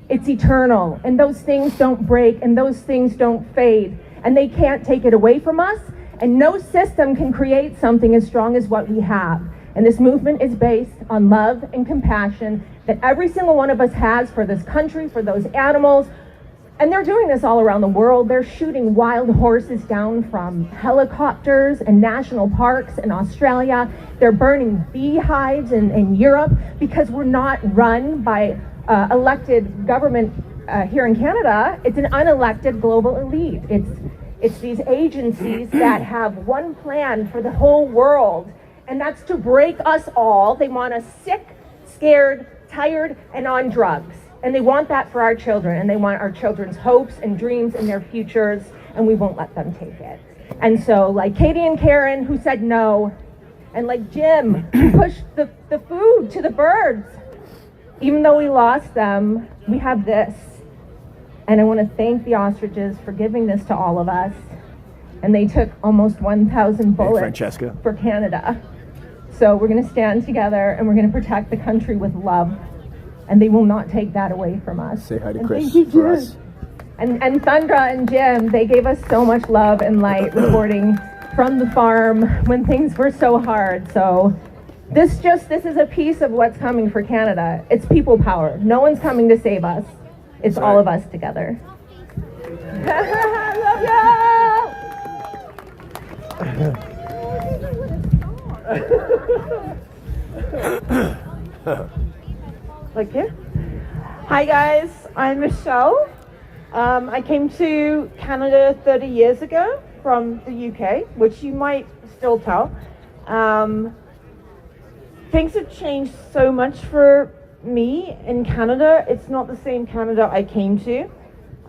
it's eternal. And those things don't break and those things don't fade. And they can't take it away from us. And no system can create something as strong as what we have. And this movement is based on love and compassion that every single one of us has for this country, for those animals. And they're doing this all around the world. They're shooting wild horses down from helicopters and national parks in Australia. They're burning beehives in Europe because we're not run by elected government here in Canada. It's an unelected global elite. It's these agencies that have one plan for the whole world, and that's to break us all. They want us sick, scared, tired, and on drugs. And they want that for our children, and they want our children's hopes and dreams and their futures, and we won't let them take it. And so, like Katie and Karen, who said no, and like Jim, who pushed the food to the birds. Even though we lost them, we have this. And I want to thank the ostriches for giving this to all of us. And they took almost 1,000 bullets for Canada. So we're going to stand together and we're going to protect the country with love. And they will not take that away from us. Say hi to and Chris thank you, for Jim. us. And Thundra and Jim, they gave us so much love and light reporting from the farm when things were so hard. So this is a piece of what's coming for Canada. It's people power. No one's coming to save us. It's all of us together. Love you! Like you? Hi guys, I'm Michelle. I came to Canada 30 years ago from the UK, which you might still tell. Things have changed so much for me in Canada. It's not the same Canada I came to.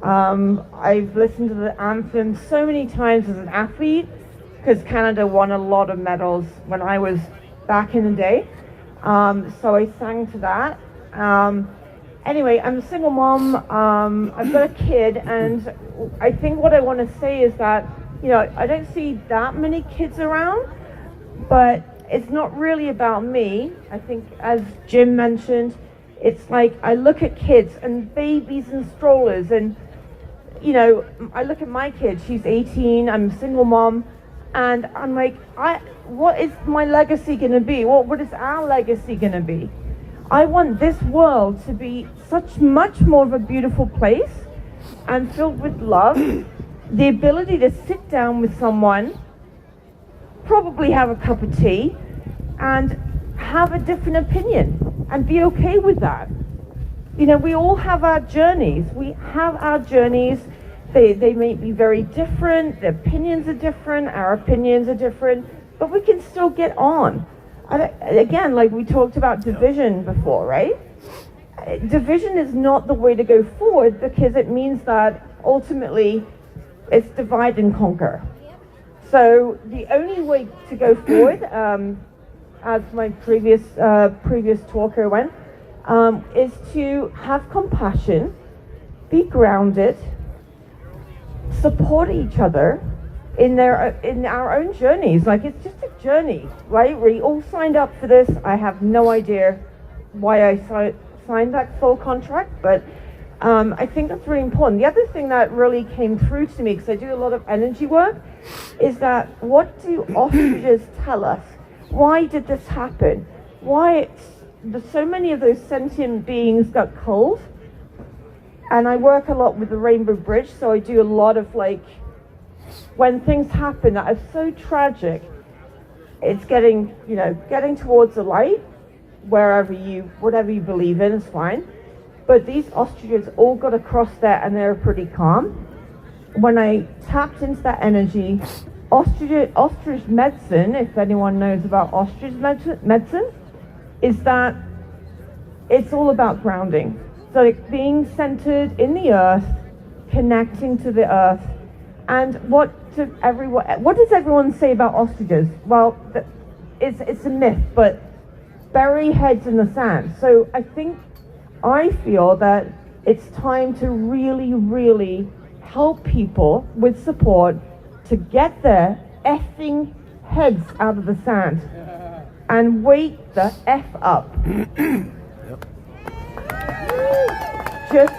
I've listened to the anthem so many times as an athlete because Canada won a lot of medals when I was back in the day. So I sang to that. Anyway, I'm a single mom. I've got a kid, and I think what I want to say is that, you know, I don't see that many kids around, but it's not really about me. I think, as Jim mentioned, it's like I look at kids and babies and strollers, and, you know, I look at my kid. She's 18. I'm a single mom, and I'm like, what is my legacy going to be? What is our legacy going to be? I want this world to be much more of a beautiful place and filled with love. The ability to sit down with someone, probably have a cup of tea, and have a different opinion and be okay with that. You know, we all have our journeys. They may be very different. The opinions are different. Our opinions are different, but we can still get on. Again, like we talked about division before, right? Division is not the way to go forward because it means that ultimately it's divide and conquer. So the only way to go forward, as my previous talker went, is to have compassion, be grounded, support each other in our own journeys. Like, it's just a journey, right? We all signed up for this. I have no idea why I signed that full contract, but I think that's really important. The other thing that really came through to me, because I do a lot of energy work, is that what do ostriches tell us? Why did this happen? Why so many of those sentient beings got cold? And I work a lot with the Rainbow Bridge, so I do a lot of, like, when things happen that are so tragic, it's getting towards the light, whatever you believe in is fine. But these ostriches all got across there and they're pretty calm. When I tapped into that energy, ostrich medicine, if anyone knows about ostrich medicine, is that it's all about grounding. So like being centered in the earth, connecting to the earth. And what does everyone say about ostriches? Well, it's a myth, but bury heads in the sand. So I feel that it's time to really, really help people with support to get their effing heads out of the sand and wake the F up. Just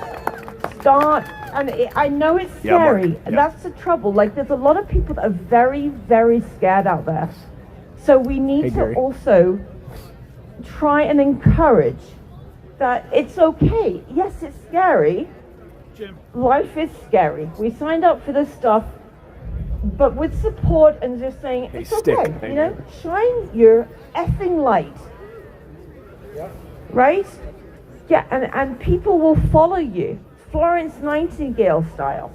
start. And I know it's scary. Yeah. That's the trouble. Like, there's a lot of people that are very, very scared out there. So we need to also try and encourage that it's okay. Yes, it's scary. Jim. Life is scary. We signed up for this stuff, but with support and just saying, it's okay. You know, shine your effing light. Yep. Right? Yeah, and people will follow you, Florence Nightingale style.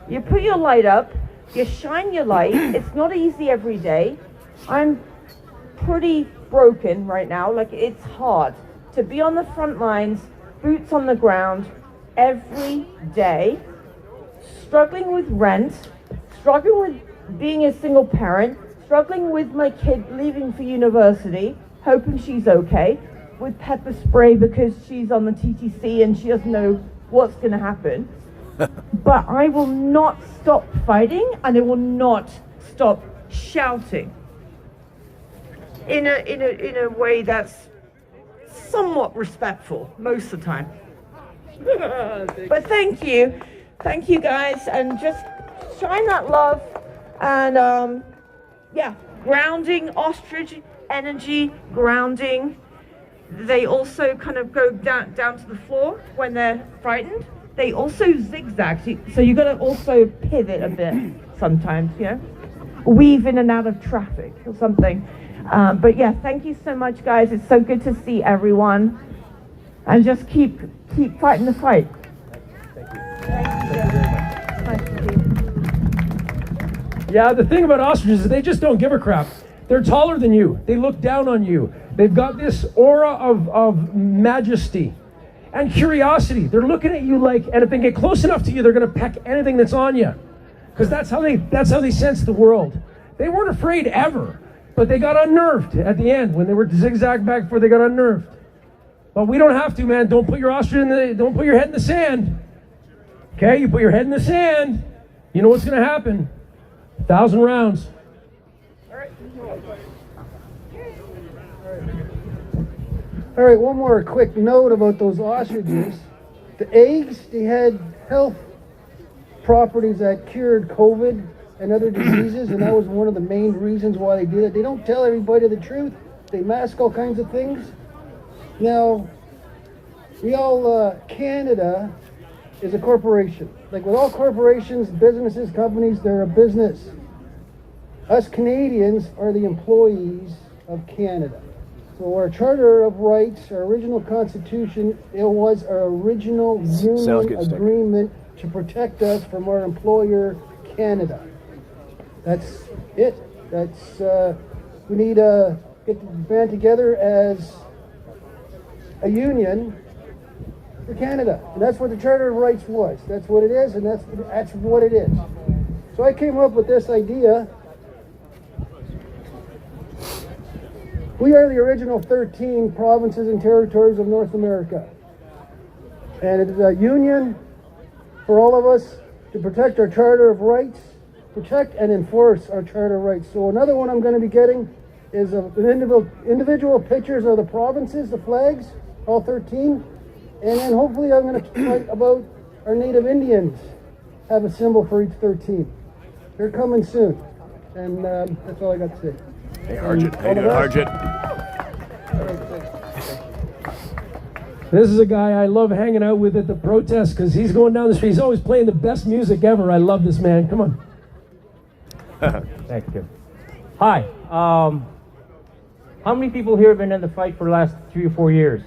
You put your light up, you shine your light. It's not easy every day. I'm pretty broken right now. Like, it's hard to be on the front lines, boots on the ground, every day, struggling with rent, struggling with being a single parent, struggling with my kid leaving for university, hoping she's okay, with pepper spray because she's on the TTC and she doesn't know what's going to happen. But I will not stop fighting, and I will not stop shouting in a way that's somewhat respectful most of the time. But thank you guys, and just shine that love, and yeah, grounding, ostrich energy, grounding. They also kind of go down to the floor when they're frightened. They also zigzag, so you got to also pivot a bit sometimes, you know, weave in and out of traffic or something. But yeah, thank you so much, guys. It's so good to see everyone, and just keep fighting the fight. Yeah, the thing about ostriches is they just don't give a crap. They're taller than you. They look down on you. They've got this aura of majesty and curiosity. They're looking at you like, and if they get close enough to you, they're going to peck anything that's on you, because that's how they sense the world. They weren't afraid ever, but they got unnerved at the end when they were zigzag back before they got unnerved. But we don't have to, man. Don't put your ostrich don't put your head in the sand. Okay, you put your head in the sand, you know what's going to happen. 1,000 rounds. All right, one more quick note about those ostriches. The eggs, they had health properties that cured COVID and other diseases, and that was one of the main reasons why they did it. They don't tell everybody the truth. They mask all kinds of things. Now, Canada is a corporation. Like with all corporations, businesses, companies, they're a business. Us Canadians are the employees of Canada. So our Charter of Rights, our original Constitution, it was our original union agreement to protect us from our employer, Canada. That's it. That's we need to get the band together as a union for Canada, and that's what the Charter of Rights was. That's what it is, and that's what it is. So I came up with this idea. We are the original 13 provinces and territories of North America. And it is a union for all of us to protect our Charter of Rights, protect and enforce our Charter of Rights. So another one I'm going to be getting is individual pictures of the provinces, the flags, all 13. And then hopefully I'm going to write about our Native Indians, have a symbol for each 13. They're coming soon. And that's all I got to say. Hey, Arjun. How you doing, Arjun? This is a guy I love hanging out with at the protest because he's going down the street. He's always playing the best music ever. I love this man. Come on. Thank you. Hi. How many people here have been in the fight for the last 3 or 4 years?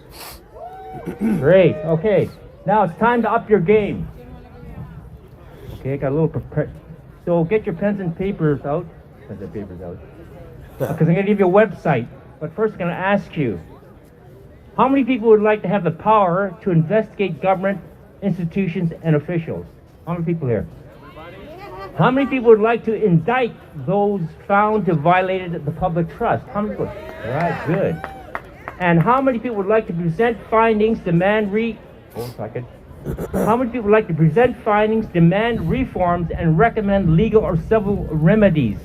Great. Okay. Now it's time to up your game. Okay, I got a little prepared. So get your pens and papers out. Pens and papers out. Because I'm going to give you a website. But first I'm going to ask you, how many people would like to have the power to investigate government institutions and officials? How many people here? How many people would like to indict those found to have violated the public trust? How many people? All right, good. And how many people would like to present findings, How many people would like to present findings, demand reforms, and recommend legal or civil remedies?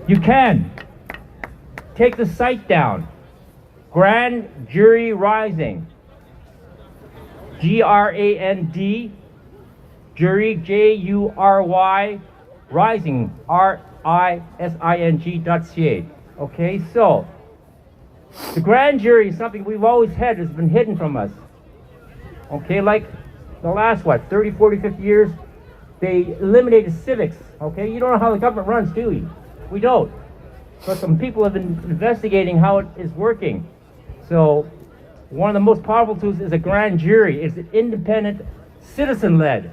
You can. Take the site down. Grand Jury Rising. G-R-A-N-D, Jury, J-U-R-Y, Rising, R-I-S-I-N-G.ca. Okay, so the grand jury is something we've always had that's been hidden from us. Okay, like the last, 30, 40, 50 years, they eliminated civics. Okay, you don't know how the government runs, do you? We don't. But some people have been investigating how it is working. So One of the most powerful tools is a grand jury. It's independent, citizen-led.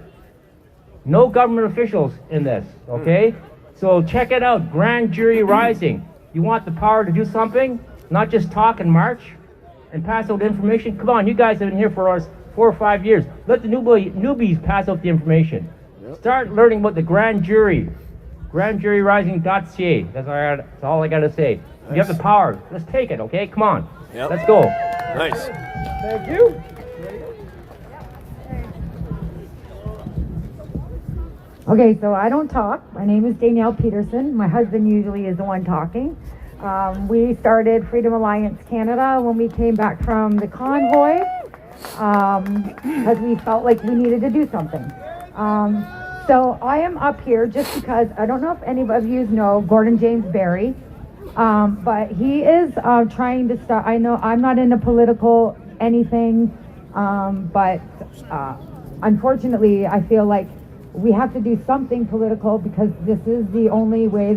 No government officials in this, okay? So check it out, Grand Jury Rising. You want the power to do something, not just talk and march and pass out information? Come on, you guys have been here for us 4 or 5 years. Let the newbies pass out the information. Start learning about the Grand Jury. GrandJuryRising.ca. That's all I gotta say. You have the power. Let's take it, okay? Come on. Let's go. Nice. Thank you. Okay, so I don't talk. My name is Danielle Peterson. My husband usually is the one talking. We started Freedom Alliance Canada when we came back from the convoy because we felt like we needed to do something. So I am up here just because I don't know if any of you know Gordon James Barry, but he is trying to start. I know I'm not into political anything, but unfortunately I feel like we have to do something political because this is the only way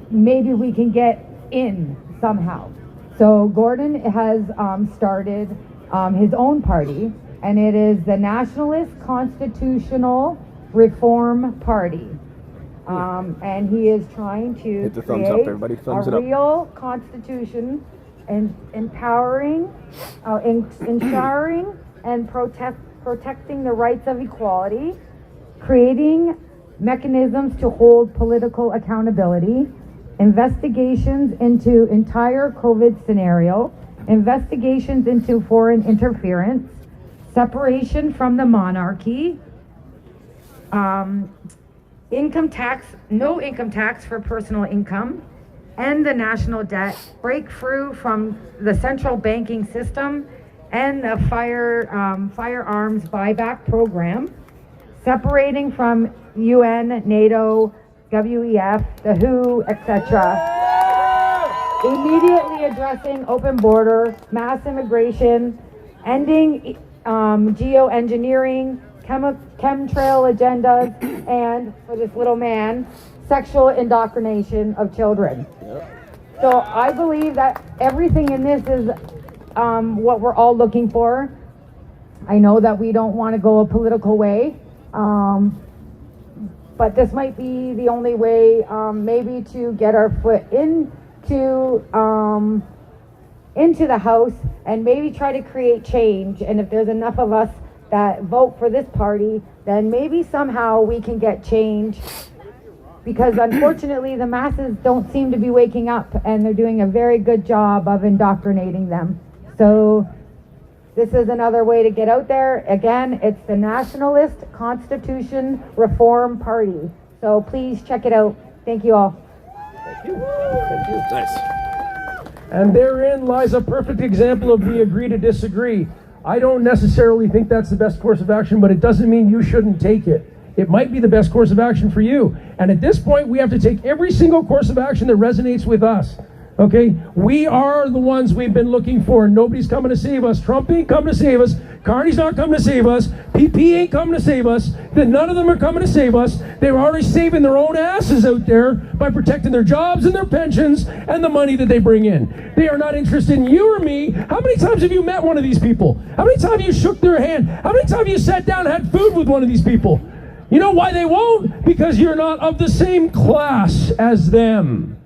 maybe we can get in somehow. So Gordon has started his own party, and it is the Nationalist Constitutional Reform Party. And he is trying to hit the thumbs up, everybody. Thumbs it up. Real constitution and empowering, ensuring and protecting the rights of equality, creating mechanisms to hold political accountability, investigations into entire COVID scenario, investigations into foreign interference, separation from the monarchy, income tax, no income tax for personal income, end the national debt, breakthrough from the central banking system, and the firearms buyback program, separating from UN, NATO, WEF, the WHO, etc. Immediately addressing open border, mass immigration, ending geoengineering, chemtrail agendas, and for this little man, sexual indoctrination of children. So I believe that everything in this is what we're all looking for. I know that we don't want to go a political way, but this might be the only way maybe to get our foot into the House and maybe try to create change. And if there's enough of us that vote for this party, then maybe somehow we can get change, because unfortunately the masses don't seem to be waking up, and they're doing a very good job of indoctrinating them. So this is another way to get out there. Again, it's the Nationalist Constitution Reform Party. So please check it out. Thank you all. Thank you. Thank you. Nice. And therein lies a perfect example of we agree to disagree. I don't necessarily think that's the best course of action, but it doesn't mean you shouldn't take it. It might be the best course of action for you. And at this point, we have to take every single course of action that resonates with us. Okay? We are the ones we've been looking for. Nobody's coming to save us. Trump ain't coming to save us. Carney's not coming to save us. PP ain't coming to save us. Then none of them are coming to save us. They're already saving their own asses out there by protecting their jobs and their pensions and the money that they bring in. They are not interested in you or me. How many times have you met one of these people? How many times have you shook their hand? How many times have you sat down and had food with one of these people? You know why they won't? Because you're not of the same class as them.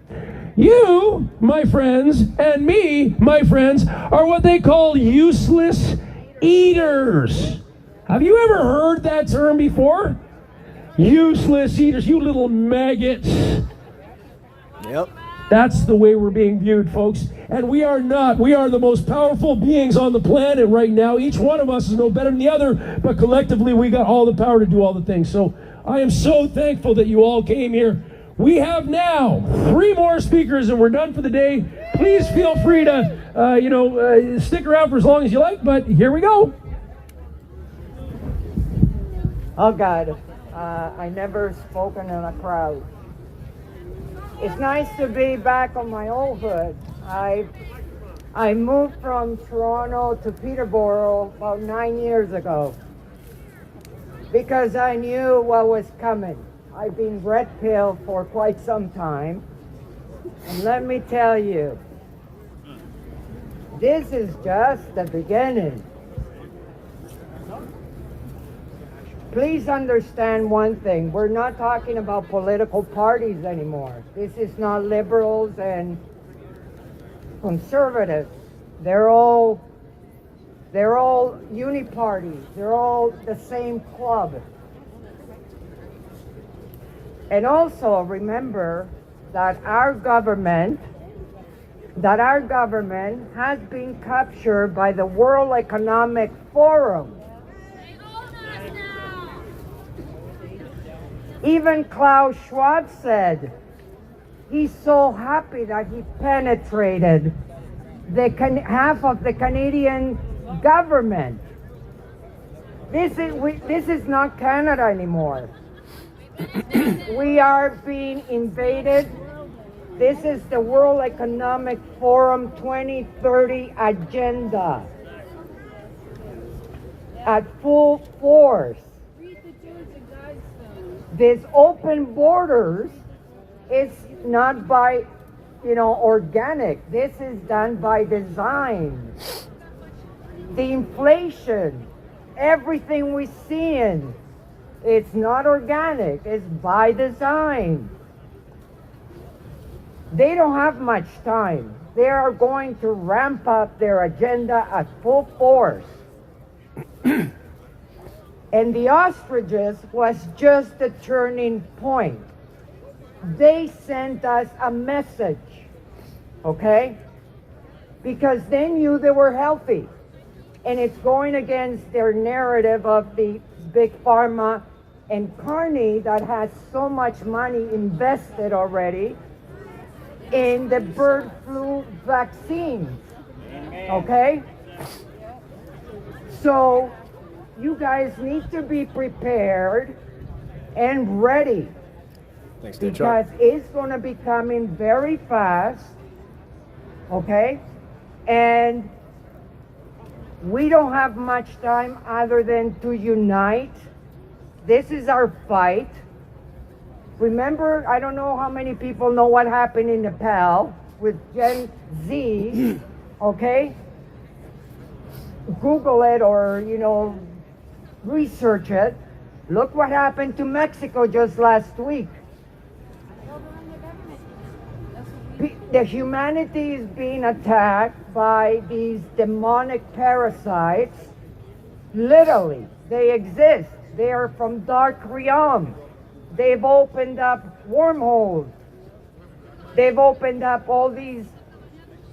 You, my friends, and me, my friends, are what they call useless eaters. Have you ever heard that term before? Useless eaters, you little maggots. Yep. That's the way we're being viewed, folks. And we are not. We are the most powerful beings on the planet right now. Each one of us is no better than the other, but collectively we got all the power to do all the things. So I am so thankful that you all came here. We have now 3 more speakers and we're done for the day. Please feel free to, stick around for as long as you like, but here we go. Oh God, I never spoken in a crowd. It's nice to be back on my old hood. I moved from Toronto to Peterborough about 9 years ago because I knew what was coming. I've been red pilled for quite some time, and let me tell you, This is just the beginning. Please understand one thing. We're not talking about political parties anymore. This is not liberals and conservatives. They're all uni-parties. They're all the same club. And also remember that our government has been captured by the World Economic Forum. Even Klaus Schwab said he's so happy that he penetrated half of the Canadian government. This is not Canada anymore. We are being invaded. This is the World Economic Forum 2030 agenda at full force. This open borders is not by, organic. This is done by design. The inflation, everything we're seeing, it's not organic. It's by design. They don't have much time. They are going to ramp up their agenda at full force. And the ostriches was just the turning point. They sent us a message, okay? Because they knew they were healthy. And it's going against their narrative of the big pharma and Carney that has so much money invested already in the bird flu vaccines, okay? So you guys need to be prepared and ready. Thanks, because it's going to be coming very fast, okay? And we don't have much time other than to unite. This is our fight. Remember, I don't know how many people know what happened in Nepal with Gen Z, okay? Google it or, research it. Look what happened to Mexico just last week. The humanity is being attacked by these demonic parasites. Literally, they exist. They are from dark realms. They've opened up wormholes. They've opened up all these,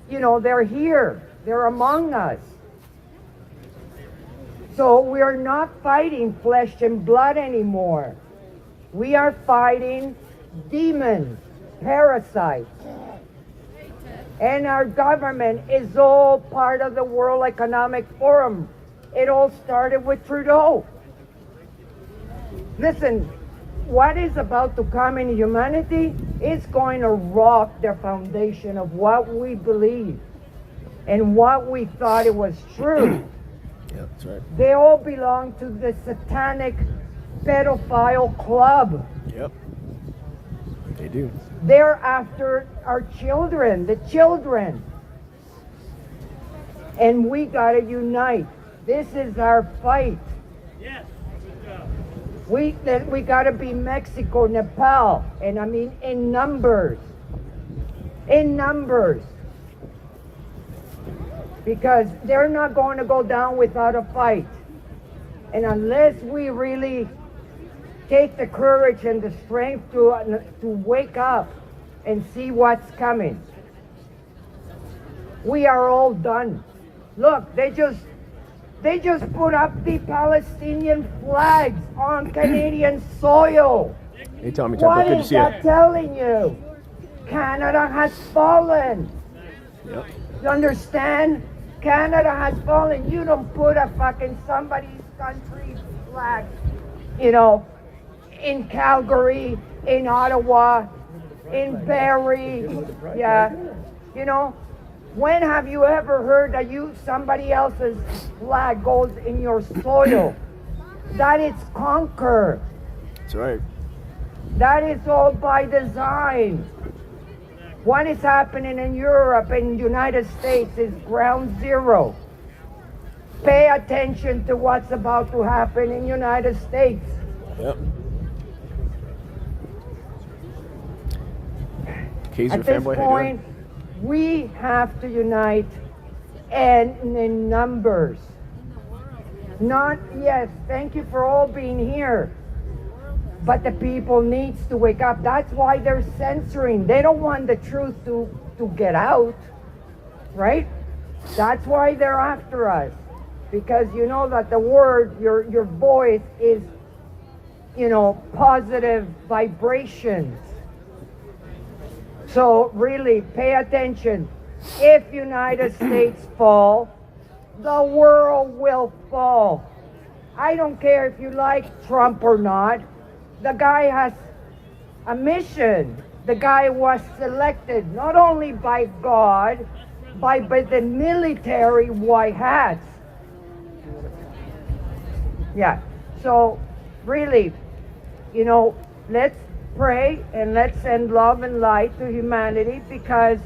they're here. They're among us. So we are not fighting flesh and blood anymore. We are fighting demons, parasites. And our government is all part of the World Economic Forum. It all started with Trudeau. Listen, what is about to come in humanity is going to rock the foundation of what we believe and what we thought it was true. Yeah, that's right. They all belong to the satanic pedophile club. Yep. They do. They're after our children, the children. And we gotta unite. This is our fight. Yes. We gotta be Mexico, Nepal, and I mean in numbers. In numbers. Because they're not going to go down without a fight. And unless we really take the courage and the strength to wake up and see what's coming, we are all done. Look, they just put up the Palestinian flags on Canadian soil. Hey, Tommy Temple, What good to is see that you. telling you? Canada has fallen. Yep. You understand? Canada has fallen. You don't put a fucking somebody's country flag, in Calgary, in Ottawa, in Barrie, yeah. When have you ever heard that somebody else's flag goes in your soil? That is conquer. That's right. That is all by design. What is happening in Europe and United States is ground zero. Pay attention to what's about to happen in United States. Yep. At this point, we have to unite and in numbers. Not, yes, thank you for all being here. But the people needs to wake up. That's why they're censoring. They don't want the truth to get out, right? That's why they're after us. Because you know that the word, your voice is, you know, positive vibrations. So really pay attention. If United States fall, the world will fall. I don't care if you like Trump or not. The guy has a mission. The guy was selected not only by God, by the military white hats. Yeah, so really, you know, let's pray and let's send love and light to humanity because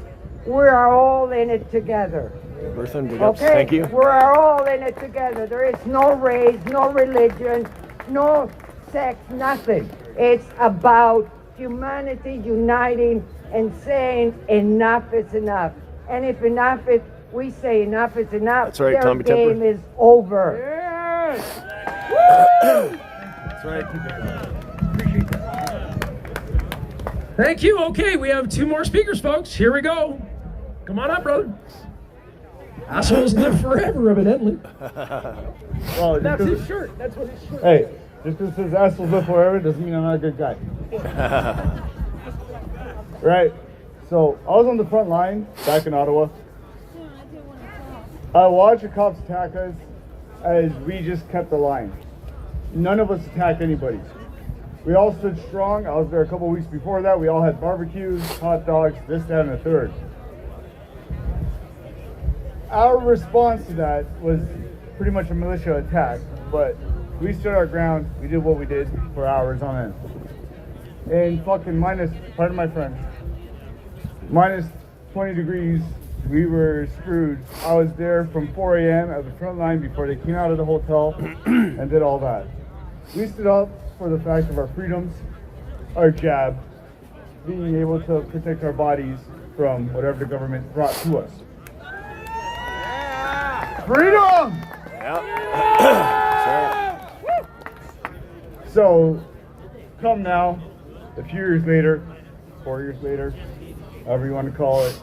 we are all in it together. Okay, thank you. We are all in it together. There is no race, no religion, no sex, nothing. It's about humanity uniting and saying enough is enough. And if enough is, we say enough is enough, That's right, their Tommy game Temper. is over. Yes! That's right. Thank you. Okay, we have 2 more speakers, folks. Here we go. Come on up, brother. Assholes live forever, evidently. Well, That's his shirt. That's what his shirt. Hey, just because it says assholes live forever doesn't mean I'm not a good guy. Right. So I was on the front line back in Ottawa. I watched the cops attack us as we just kept the line. None of us attacked anybody. We all stood strong. I was there a couple weeks before that. We all had barbecues, hot dogs, this, that, and the third. Our response to that was pretty much a militia attack, but we stood our ground. We did what we did for hours on end. And fucking pardon my French, minus 20 degrees, we were screwed. I was there from 4 a.m. at the front line before they came out of the hotel and did all that. We stood up for the fact of our freedoms, our jab, being able to protect our bodies from whatever the government brought to us. Freedom! So, come now, a few years later, 4 years later, however you want to call it,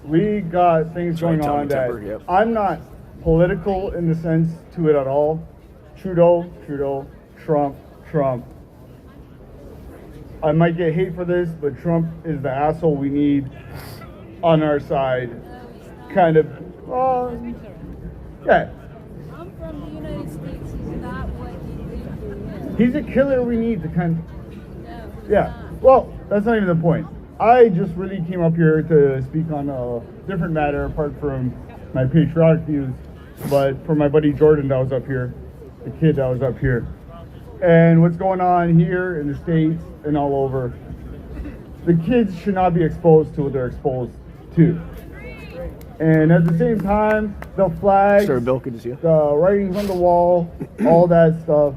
we got things going on that I'm not political in the sense to it at all. Trudeau, Trump. I might get hate for this, but Trump is the asshole we need on our side. Kind of, yeah. I'm from the United States. He's not what he thinks he is. He's a killer we need to kind of, yeah. Well, that's not even the point. I just really came up here to speak on a different matter apart from my patriotic views, but for my buddy Jordan that was up here, the kid that was up here. And what's going on here in the States and all over, the kids should not be exposed to what they're exposed to. And at the same time, the flags, the writings on the wall, all that stuff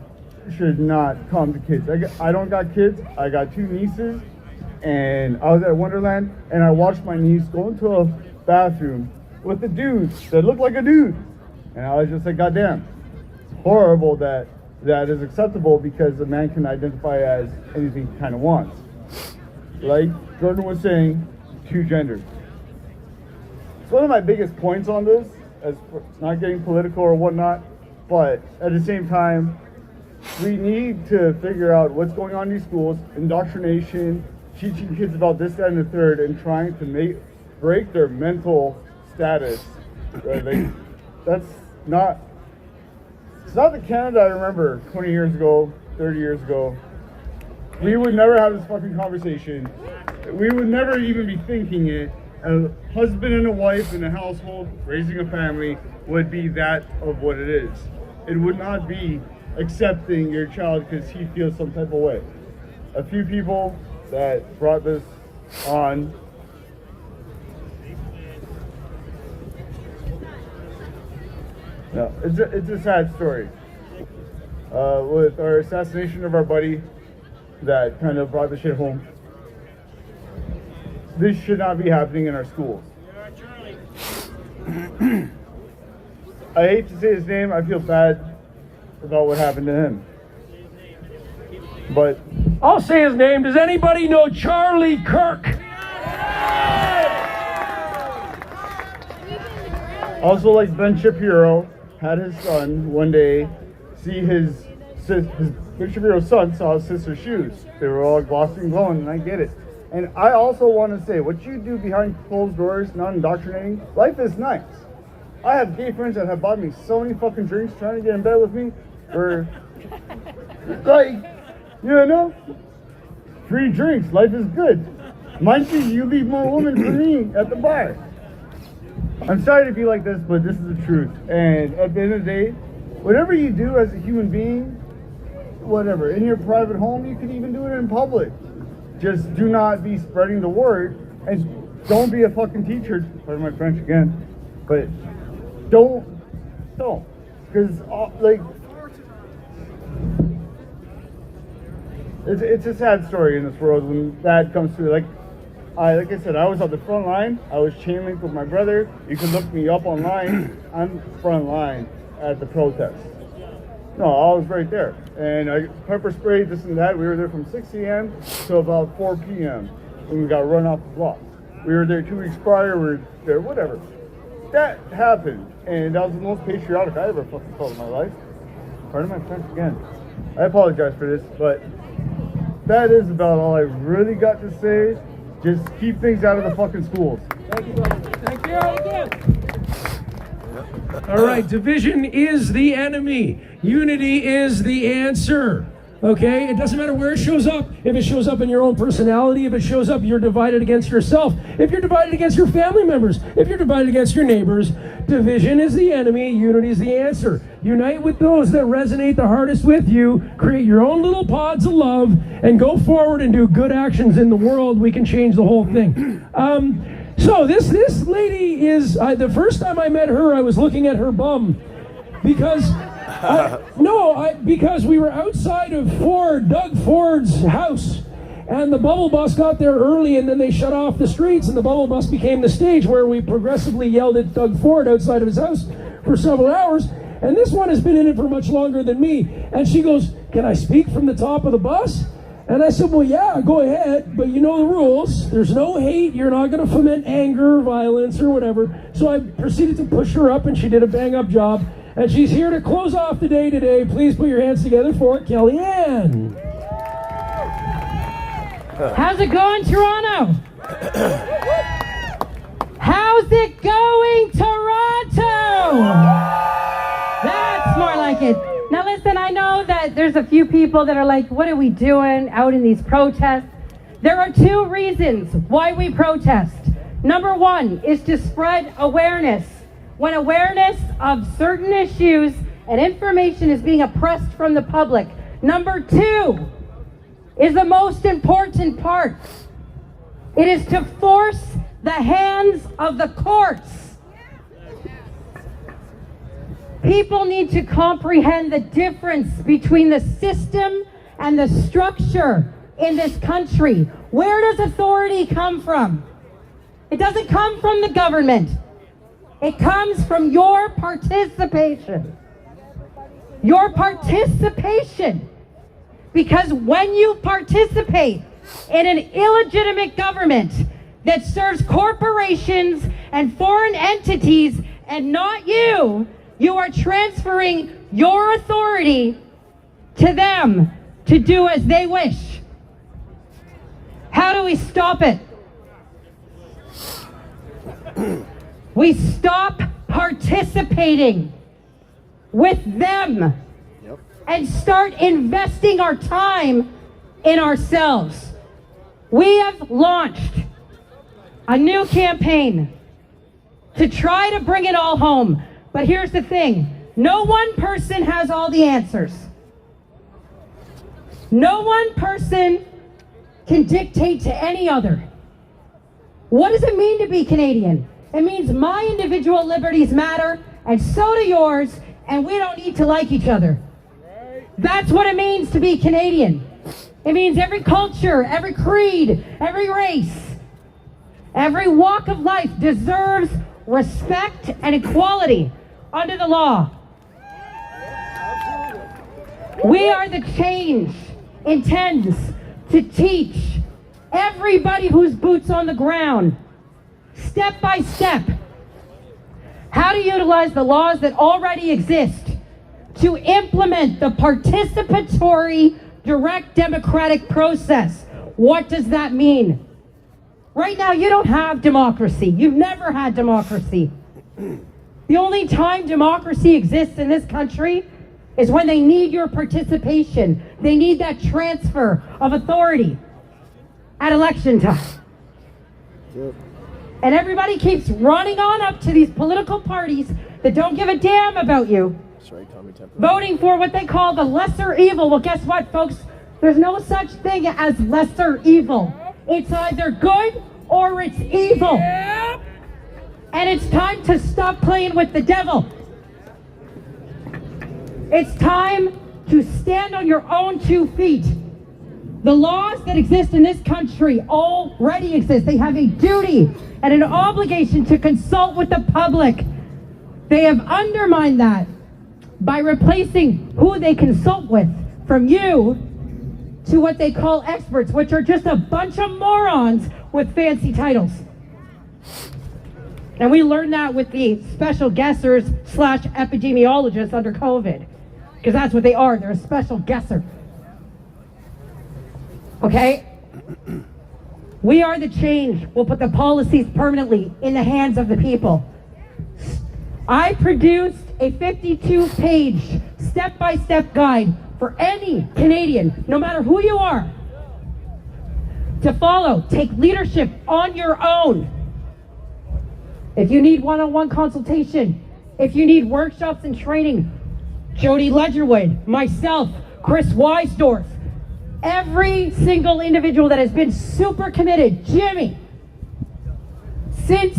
should not come to kids. I don't got kids, I got 2 nieces, and I was at Wonderland, and I watched my niece go into a bathroom with a dude that looked like a dude. And I was just like, goddamn, horrible that is acceptable because a man can identify as anything he kind of wants. Like Jordan was saying, 2 genders. It's one of my biggest points on this, as not getting political or whatnot, but at the same time, we need to figure out what's going on in these schools, indoctrination, teaching kids about this, that, and the third, and trying to break their mental status. Right? That's not, it's not the Canada I remember 20 years ago, 30 years ago. We would never have this fucking conversation. We would never even be thinking it. A husband and a wife in a household raising a family would be that of what it is. It would not be accepting your child because he feels some type of way. A few people that brought this on No, it's a sad story. With our assassination of our buddy that kind of brought the shit home. This should not be happening in our schools. I hate to say his name, I feel bad about what happened to him. But I'll say his name. Does anybody know Charlie Kirk? Also, like Ben Shapiro had his son one day see his Ben Shapiro's son saw his sister's shoes. They were all glossy and glowing, and I get it. And I also want to say, what you do behind closed doors, not indoctrinating, life is nice. I have gay friends that have bought me so many fucking drinks trying to get in bed with me, or like, you know, free drinks, life is good. Mind you leave more women for me at the bar. I'm sorry to be like this, but this is the truth. And at the end of the day, whatever you do as a human being, whatever, in your private home, you can even do it in public. Just do not be spreading the word, and don't be a fucking teacher. Pardon my French again, but don't, because like, it's a sad story in this world when that comes to like I said, I was on the front line. I was chain linked with my brother. You can look me up online. I'm front line at the protest. No, I was right there. And I pepper sprayed this and that. We were there from 6 a.m. to about 4 p.m. when we got run off the block. We were there 2 weeks prior. We were there, whatever. That happened. And that was the most patriotic I ever fucking felt in my life. Pardon my French again. I apologize for this, but that is about all I really got to say. Just keep things out of the fucking schools. Thank you, brother. Thank you. All right, division is the enemy. Unity is the answer. Okay? It doesn't matter where it shows up. If it shows up in your own personality, if it shows up, you're divided against yourself. If you're divided against your family members, if you're divided against your neighbors, division is the enemy, unity is the answer. Unite with those that resonate the hardest with you, create your own little pods of love, and go forward and do good actions in the world. We can change the whole thing. So this lady is, the first time I met her, I was looking at her bum. Because because we were outside of Doug Ford's house, and the bubble bus got there early, and then they shut off the streets, and the bubble bus became the stage where we progressively yelled at Doug Ford outside of his house for several hours. And this one has been in it for much longer than me. And she goes, "Can I speak from the top of the bus?" And I said, "Well, yeah, go ahead, but you know the rules. There's no hate. You're not going to foment anger, violence, or whatever." So I proceeded to push her up, and she did a bang-up job. And she's here to close off the day today. Please put your hands together for Kellyanne. How's it going, Toronto? How's it going, Toronto? That's more like it. Now listen, I know that there's a few people that are like, what are we doing out in these protests? There are two reasons why we protest. Number one is to spread awareness. When awareness of certain issues and information is being oppressed from the public. Number two is the most important part. It is to force the hands of the courts. People need to comprehend the difference between the system and the structure in this country. Where does authority come from? It doesn't come from the government. It comes from your participation. Your participation. Because when you participate in an illegitimate government that serves corporations and foreign entities and not you, you are transferring your authority to them to do as they wish. How do we stop it? We stop participating with them and start investing our time in ourselves. We have launched a new campaign to try to bring it all home. But here's the thing. No one person has all the answers. No one person can dictate to any other. What does it mean to be Canadian? It means my individual liberties matter and so do yours, and we don't need to like each other. That's what it means to be Canadian. It means every culture, every creed, every race, every walk of life deserves respect and equality under the law. We are the change intends to teach everybody who's boots on the ground, step by step, how to utilize the laws that already exist to implement the participatory direct democratic process. What does that mean? Right now, you don't have democracy. You've never had democracy. The only time democracy exists in this country is when they need your participation. They need that transfer of authority at election time. And everybody keeps running on up to these political parties that don't give a damn about you, voting for what they call the lesser evil. Well, guess what, folks? There's no such thing as lesser evil. It's either good or it's evil. And it's time to stop playing with the devil. It's time to stand on your own 2 feet. The laws that exist in this country already exist. They have a duty and an obligation to consult with the public. They have undermined that by replacing who they consult with from you to what they call experts, which are just a bunch of morons with fancy titles. And we learned that with the special guessers / epidemiologists under COVID, because that's what they are. They're a special guesser. Okay? We are the change. We'll put the policies permanently in the hands of the people. I produced a 52-page step-by-step guide for any Canadian, no matter who you are, to follow. Take leadership on your own. If you need one-on-one consultation, if you need workshops and training, Jody Ledgerwood, myself, Chris Weisdorf, every single individual that has been super committed, Jimmy, since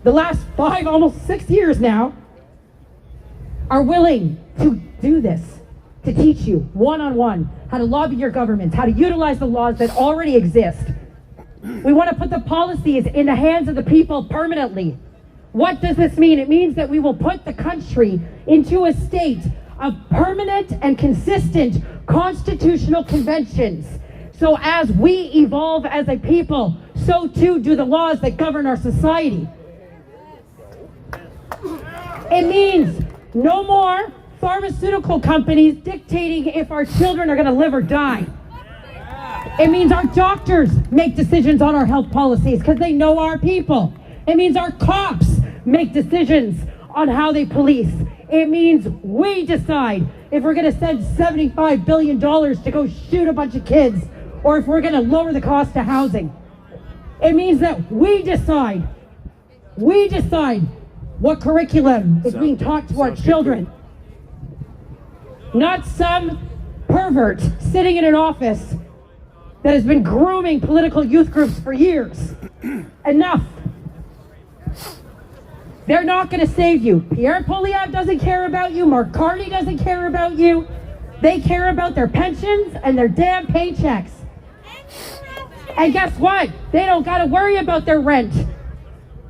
the last 5, almost 6 years now, are willing to do this, to teach you one-on-one how to lobby your governments, how to utilize the laws that already exist. We want to put the policies in the hands of the people permanently. What does this mean? It means that we will put the country into a state of permanent and consistent constitutional conventions. So as we evolve as a people, so too do the laws that govern our society. It means no more pharmaceutical companies dictating if our children are going to live or die. It means our doctors make decisions on our health policies because they know our people. It means our cops make decisions on how they police. It means we decide if we're going to send $75 billion to go shoot a bunch of kids or if we're going to lower the cost of housing. It means that we decide what curriculum is being taught to our children. Not some pervert sitting in an office that has been grooming political youth groups for years. Enough. They're not going to save you. Pierre Poilievre doesn't care about you. Mark Carney doesn't care about you. They care about their pensions and their damn paychecks. And guess what? They don't got to worry about their rent.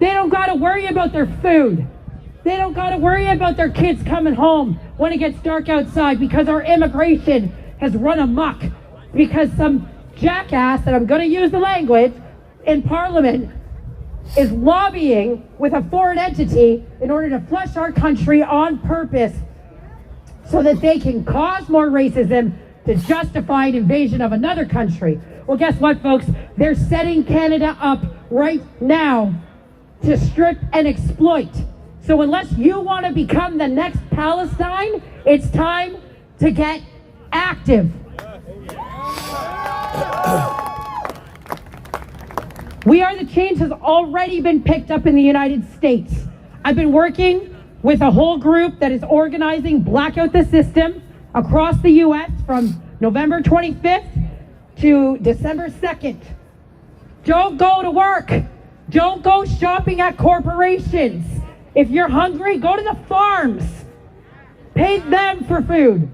They don't got to worry about their food. They don't got to worry about their kids coming home when it gets dark outside because our immigration has run amok. Because some jackass, and I'm going to use the language, in Parliament is lobbying with a foreign entity in order to flush our country on purpose so that they can cause more racism to justify an invasion of another country. Well, guess what, folks? They're setting Canada up right now to strip and exploit. So unless you want to become the next Palestine, it's time to get active. We Are the Change has already been picked up in the United States. I've been working with a whole group that is organizing Blackout the System across the U.S. from November 25th to December 2nd. Don't go to work. Don't go shopping at corporations. If you're hungry, go to the farms. Pay them for food.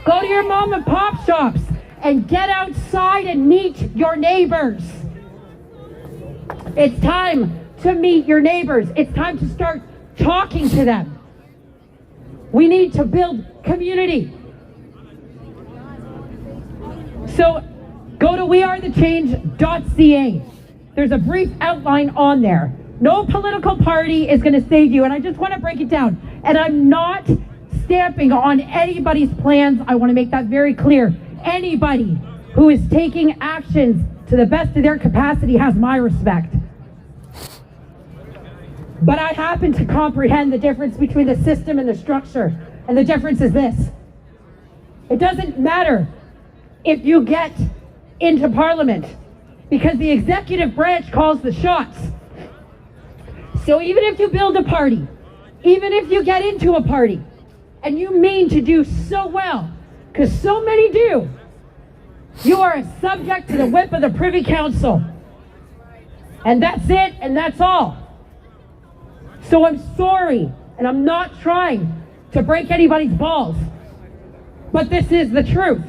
Go to your mom and pop shops and get outside and meet your neighbors. It's time to meet your neighbors. It's time to start talking to them. We need to build community. So go to wearethechange.ca. There's a brief outline on there. No political party is going to save you, and I just want to break it down. And I'm not stamping on anybody's plans. I want to make that very clear. Anybody who is taking actions to the best of their capacity has my respect. But I happen to comprehend the difference between the system and the structure. And the difference is this. It doesn't matter if you get into Parliament, because the executive branch calls the shots. So even if you build a party, even if you get into a party, and you mean to do so well, because so many do, you are a subject to the whip of the Privy Council. And that's it, and that's all. So I'm sorry, and I'm not trying to break anybody's balls, but this is the truth.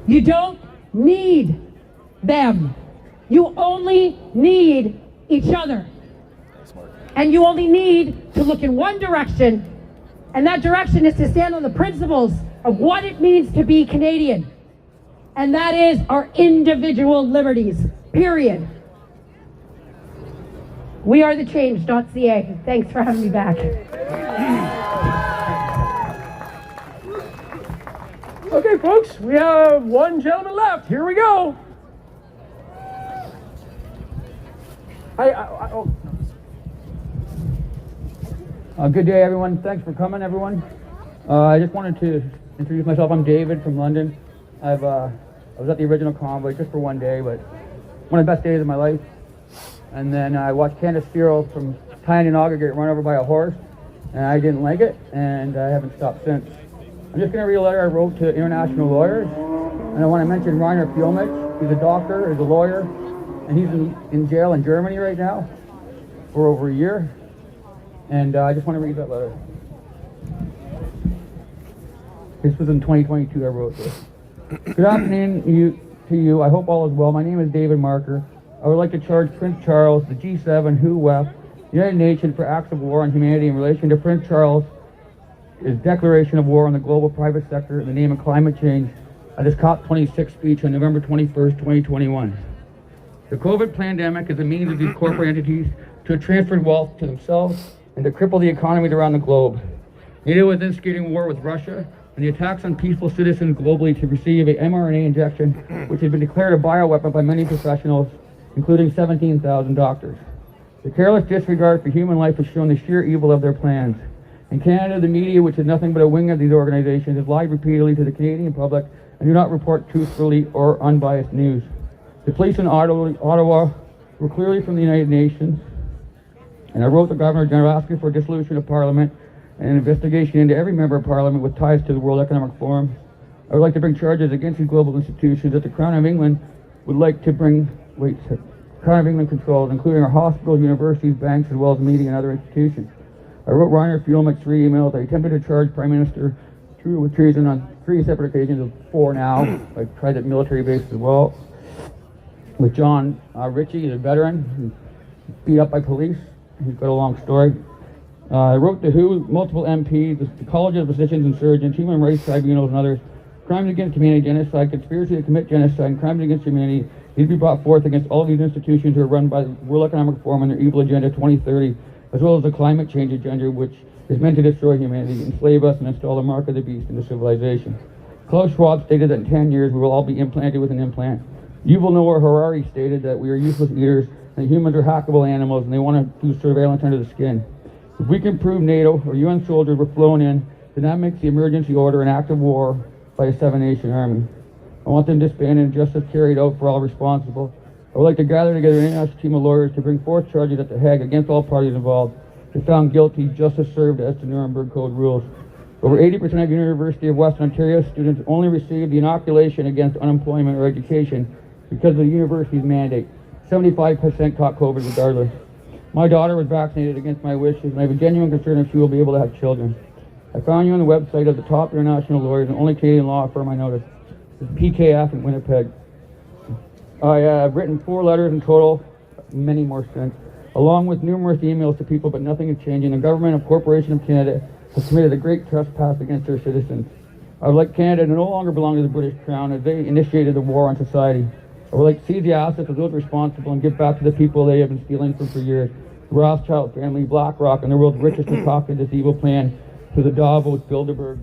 You don't need them. You only need each other. And you only need to look in one direction, and that direction is to stand on the principles of what it means to be Canadian. And that is our individual liberties, period. Wearethechange.ca. Thanks for having me back. Okay, folks, we have one gentleman left. Here we go. Good day, everyone. Thanks for coming, everyone. I just wanted to introduce myself. I'm David from London. I was at the original convoy just for one day, but one of the best days of my life. And then I watched Candace Steele from Tyonanaga get run over by a horse, and I didn't like it, and I haven't stopped since. I'm just going to read a letter I wrote to international lawyers, and I want to mention Rainer Fielmich. He's a doctor, he's a lawyer, and he's in jail in Germany right now for over a year. And I just want to read that letter. This was in 2022 I wrote this. Good afternoon to you. I hope all is well. My name is David Marker. I would like to charge Prince Charles, the G7, WHO, WEF, United Nations for acts of war on humanity in relation to Prince Charles' declaration of war on the global private sector in the name of climate change at his COP26 speech on November 21st, 2021. The COVID pandemic is a means of these corporate entities to transfer wealth to themselves and to cripple the economies around the globe. NATO is instigating war with Russia, and the attacks on peaceful citizens globally to receive an mRNA injection, which has been declared a bioweapon by many professionals, including 17,000 doctors. The careless disregard for human life has shown the sheer evil of their plans. In Canada, the media, which is nothing but a wing of these organizations, has lied repeatedly to the Canadian public and do not report truthfully or unbiased news. The police in Ottawa were clearly from the United Nations, and I wrote the Governor General asking for a dissolution of Parliament and an investigation into every member of Parliament with ties to the World Economic Forum. I would like to bring charges against these global institutions that the Crown of England would like to bring, Crown of England controls, including our hospitals, universities, banks, as well as media and other institutions. I wrote Rainer Fielmich 3 emails. I attempted to charge Prime Minister Trudeau with treason on 3 separate occasions, of 4 now. I tried at military bases as well. With John Ritchie, he's a veteran, beat up by police. He's got a long story. I wrote to WHO, multiple MPs, the College of Physicians and Surgeons, Human Rights Tribunals, and others. Crimes against humanity, genocide, conspiracy to commit genocide, and crimes against humanity need to be brought forth against all of these institutions who are run by the World Economic Forum and their evil agenda 2030, as well as the climate change agenda, which is meant to destroy humanity, enslave us, and install the mark of the beast into civilization. Klaus Schwab stated that in 10 years we will all be implanted with an implant. Yuval Noah Harari stated that we are useless eaters, and humans are hackable animals, and they want to do surveillance under the skin. If we can prove NATO or UN soldiers were flown in, then that makes the emergency order an act of war by a 7-nation army. I want them disbanded and justice carried out for all responsible. I would like to gather together an international team of lawyers to bring forth charges at The Hague against all parties involved. If found guilty, justice served as the Nuremberg Code rules. Over 80% of University of Western Ontario students only receive the inoculation against unemployment or education because of the university's mandate. 75% caught COVID regardless. My daughter was vaccinated against my wishes, and I have a genuine concern if she will be able to have children. I found you on the website of the top international lawyers and only Canadian law firm I noticed. It's PKF in Winnipeg. I have written 4 letters in total, many more since, along with numerous emails to people, but nothing is changing. The government of Corporation of Canada has committed a great trespass against their citizens. I would like Canada to no longer belong to the British Crown as they initiated the war on society. I would like to seize the assets of those responsible and give back to the people they have been stealing from for years. The Rothschild family, BlackRock, and the world's richest concocted this evil plan to the Davos Bilderberg.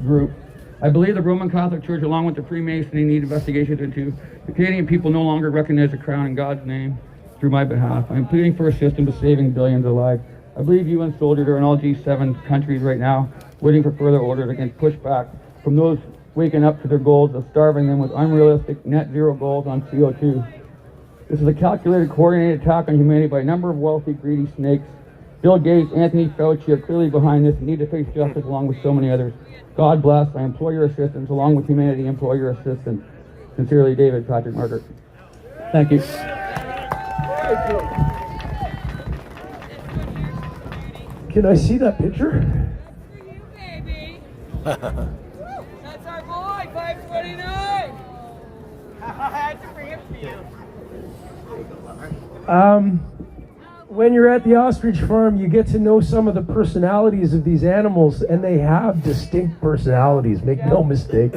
Group. I believe the Roman Catholic Church, along with the Freemasonry, need investigations into. The Canadian people no longer recognize the crown in God's name through my behalf. I am pleading for assistance with saving billions of lives. I believe UN soldiers are in all G7 countries right now, waiting for further orders against pushback from those waking up to their goals of starving them with unrealistic net zero goals on CO2. This is a calculated, coordinated attack on humanity by a number of wealthy, greedy snakes. Bill Gates, Anthony Fauci are clearly behind this and need to face justice along with so many others. God bless. I implore your assistance, along with humanity, implore your assistance. Sincerely, David Patrick Margaret. Thank you. Can I see that picture? That's our boy, 529! I had to bring it to you. When you're at the ostrich farm, you get to know some of the personalities of these animals, and they have distinct personalities, make no mistake.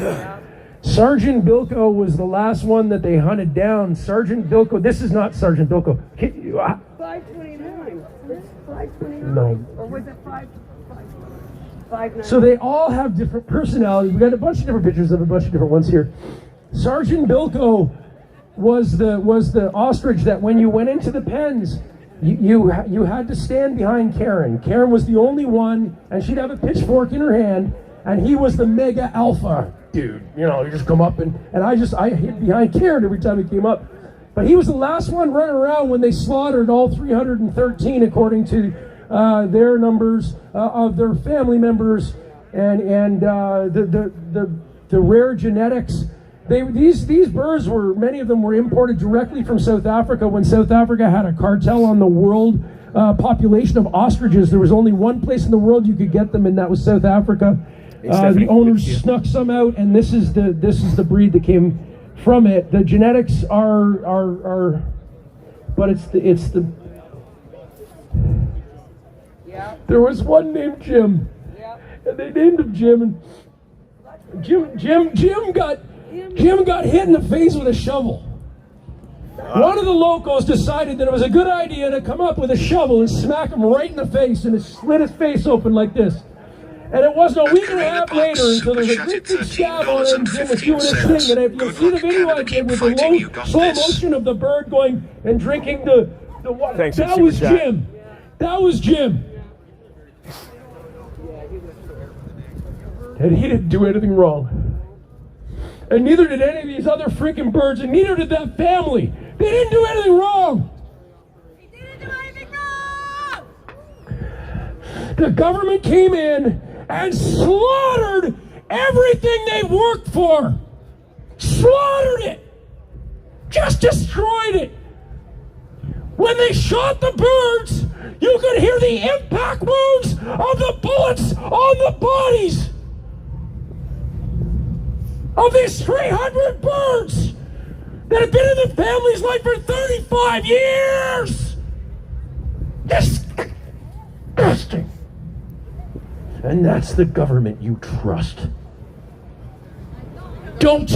Sergeant Bilko was the last one that they hunted down. Sergeant Bilko, this is not Sergeant Bilko. 529. It's 529. No. Or was it 529? So they all have different personalities. We got a bunch of different pictures of a bunch of different ones here. Sergeant Bilko was the ostrich that when you went into the pens, you had to stand behind Karen. Karen was the only one, and she'd have a pitchfork in her hand, and he was the mega alpha dude. You know, you just come up and I hid behind Karen every time he came up. But he was the last one running around when they slaughtered all 313, according to their numbers of their family members and the rare genetics. These birds were, many of them were imported directly from South Africa when South Africa had a cartel on the world population of ostriches. There was only one place in the world you could get them, and that was South Africa. The owners snuck some out, and this is the breed that came from it. The genetics are but it's the there was one named Jim, and they named him Jim, and Jim got hit in the face with a shovel. One of the locals decided that it was a good idea to come up with a shovel and smack him right in the face, and it split his face open like this. And it wasn't a week and a half later until there was a great big scab on it, and Jim was doing his thing. And if you see the video I did with the slow motion of the bird going and drinking the water, that was Jim. That was Jim. And he didn't do anything wrong. And neither did any of these other freaking birds, and neither did that family. They didn't do anything wrong. They didn't do anything wrong! The government came in and slaughtered everything they worked for. Slaughtered it. Just destroyed it. When they shot the birds, you could hear the impact wounds of the bullets on the bodies of these 300 birds that have been in the family's life for 35 years. Disgusting. And that's the government you trust. Don't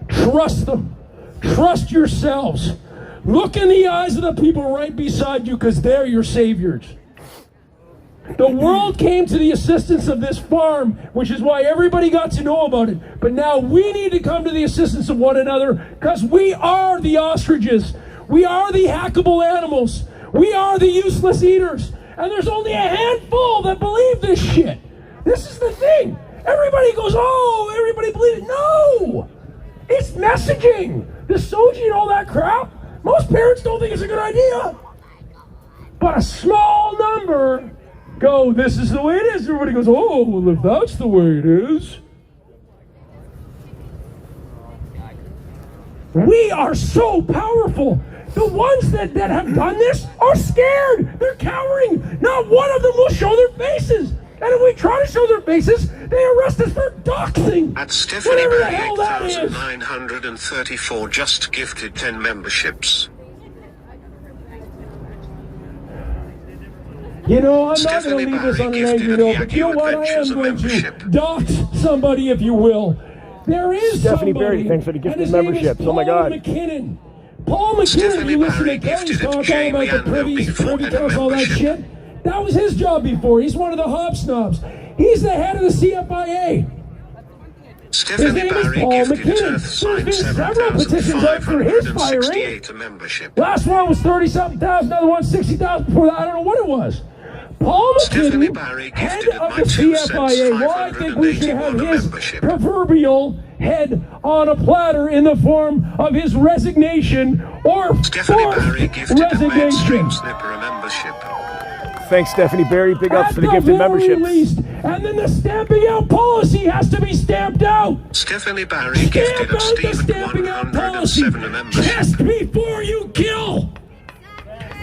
trust them. Trust yourselves. Look in the eyes of the people right beside you, because they're your saviors. The world came to the assistance of this farm, which is why everybody got to know about it. But now we need to come to the assistance of one another, because we are the ostriches. We are the hackable animals. We are the useless eaters. And there's only a handful that believe this shit. This is the thing. Everybody goes, oh, everybody believes it. No! It's messaging. The soji and all that crap. Most parents don't think it's a good idea. But a small number go, this is the way it is. Everybody goes, oh, well, if that's the way it is. We are so powerful. The ones that have done this are scared. They're cowering. Not one of them will show their faces. And if we try to show their faces, they arrest us for doxing. At Stephanie Whatever the Barry, hell that is. 8,934 just gifted 10 memberships. You know, I'm not Stephanie going to leave this on an Barry angry gifted note, but you know Yagi what? I am Adventures a going to membership. dox somebody, if you will. There is Stephanie somebody, Barry, thanks for the and gifted his name is memberships. Oh my Paul God. McKinnon. Paul McKinnon, Stephanie you listen to Barry Kelly's gifted talk all Jamie about the and privies, before privy and a council, all that membership. shit. That was his job before. He's one of the hobsnobs. He's the head of the CFIA. His Stephanie name is Barry Paul gifted McKinnon. Earth Sign There's been several petitions out for his firing. 7,568 a membership. Last one was 30-something thousand, another one 60,000 before that. I don't know what it was. Paul Stephanie McKinnon, Barry head gifted of at the my 2 cents, CFIA. Well, I think we should have 581 a his membership. proverbial head on a platter in the form of his resignation or Stephanie forced Barry gifted at resignation. Mainstream Snipper a membership. Thanks, Stephanie Barry. Big ups At for the the gifted very memberships. least. And then the stamping out policy has to be stamped out. Stephanie Barry gifted at Stephen 107 a membership. Test before you kill.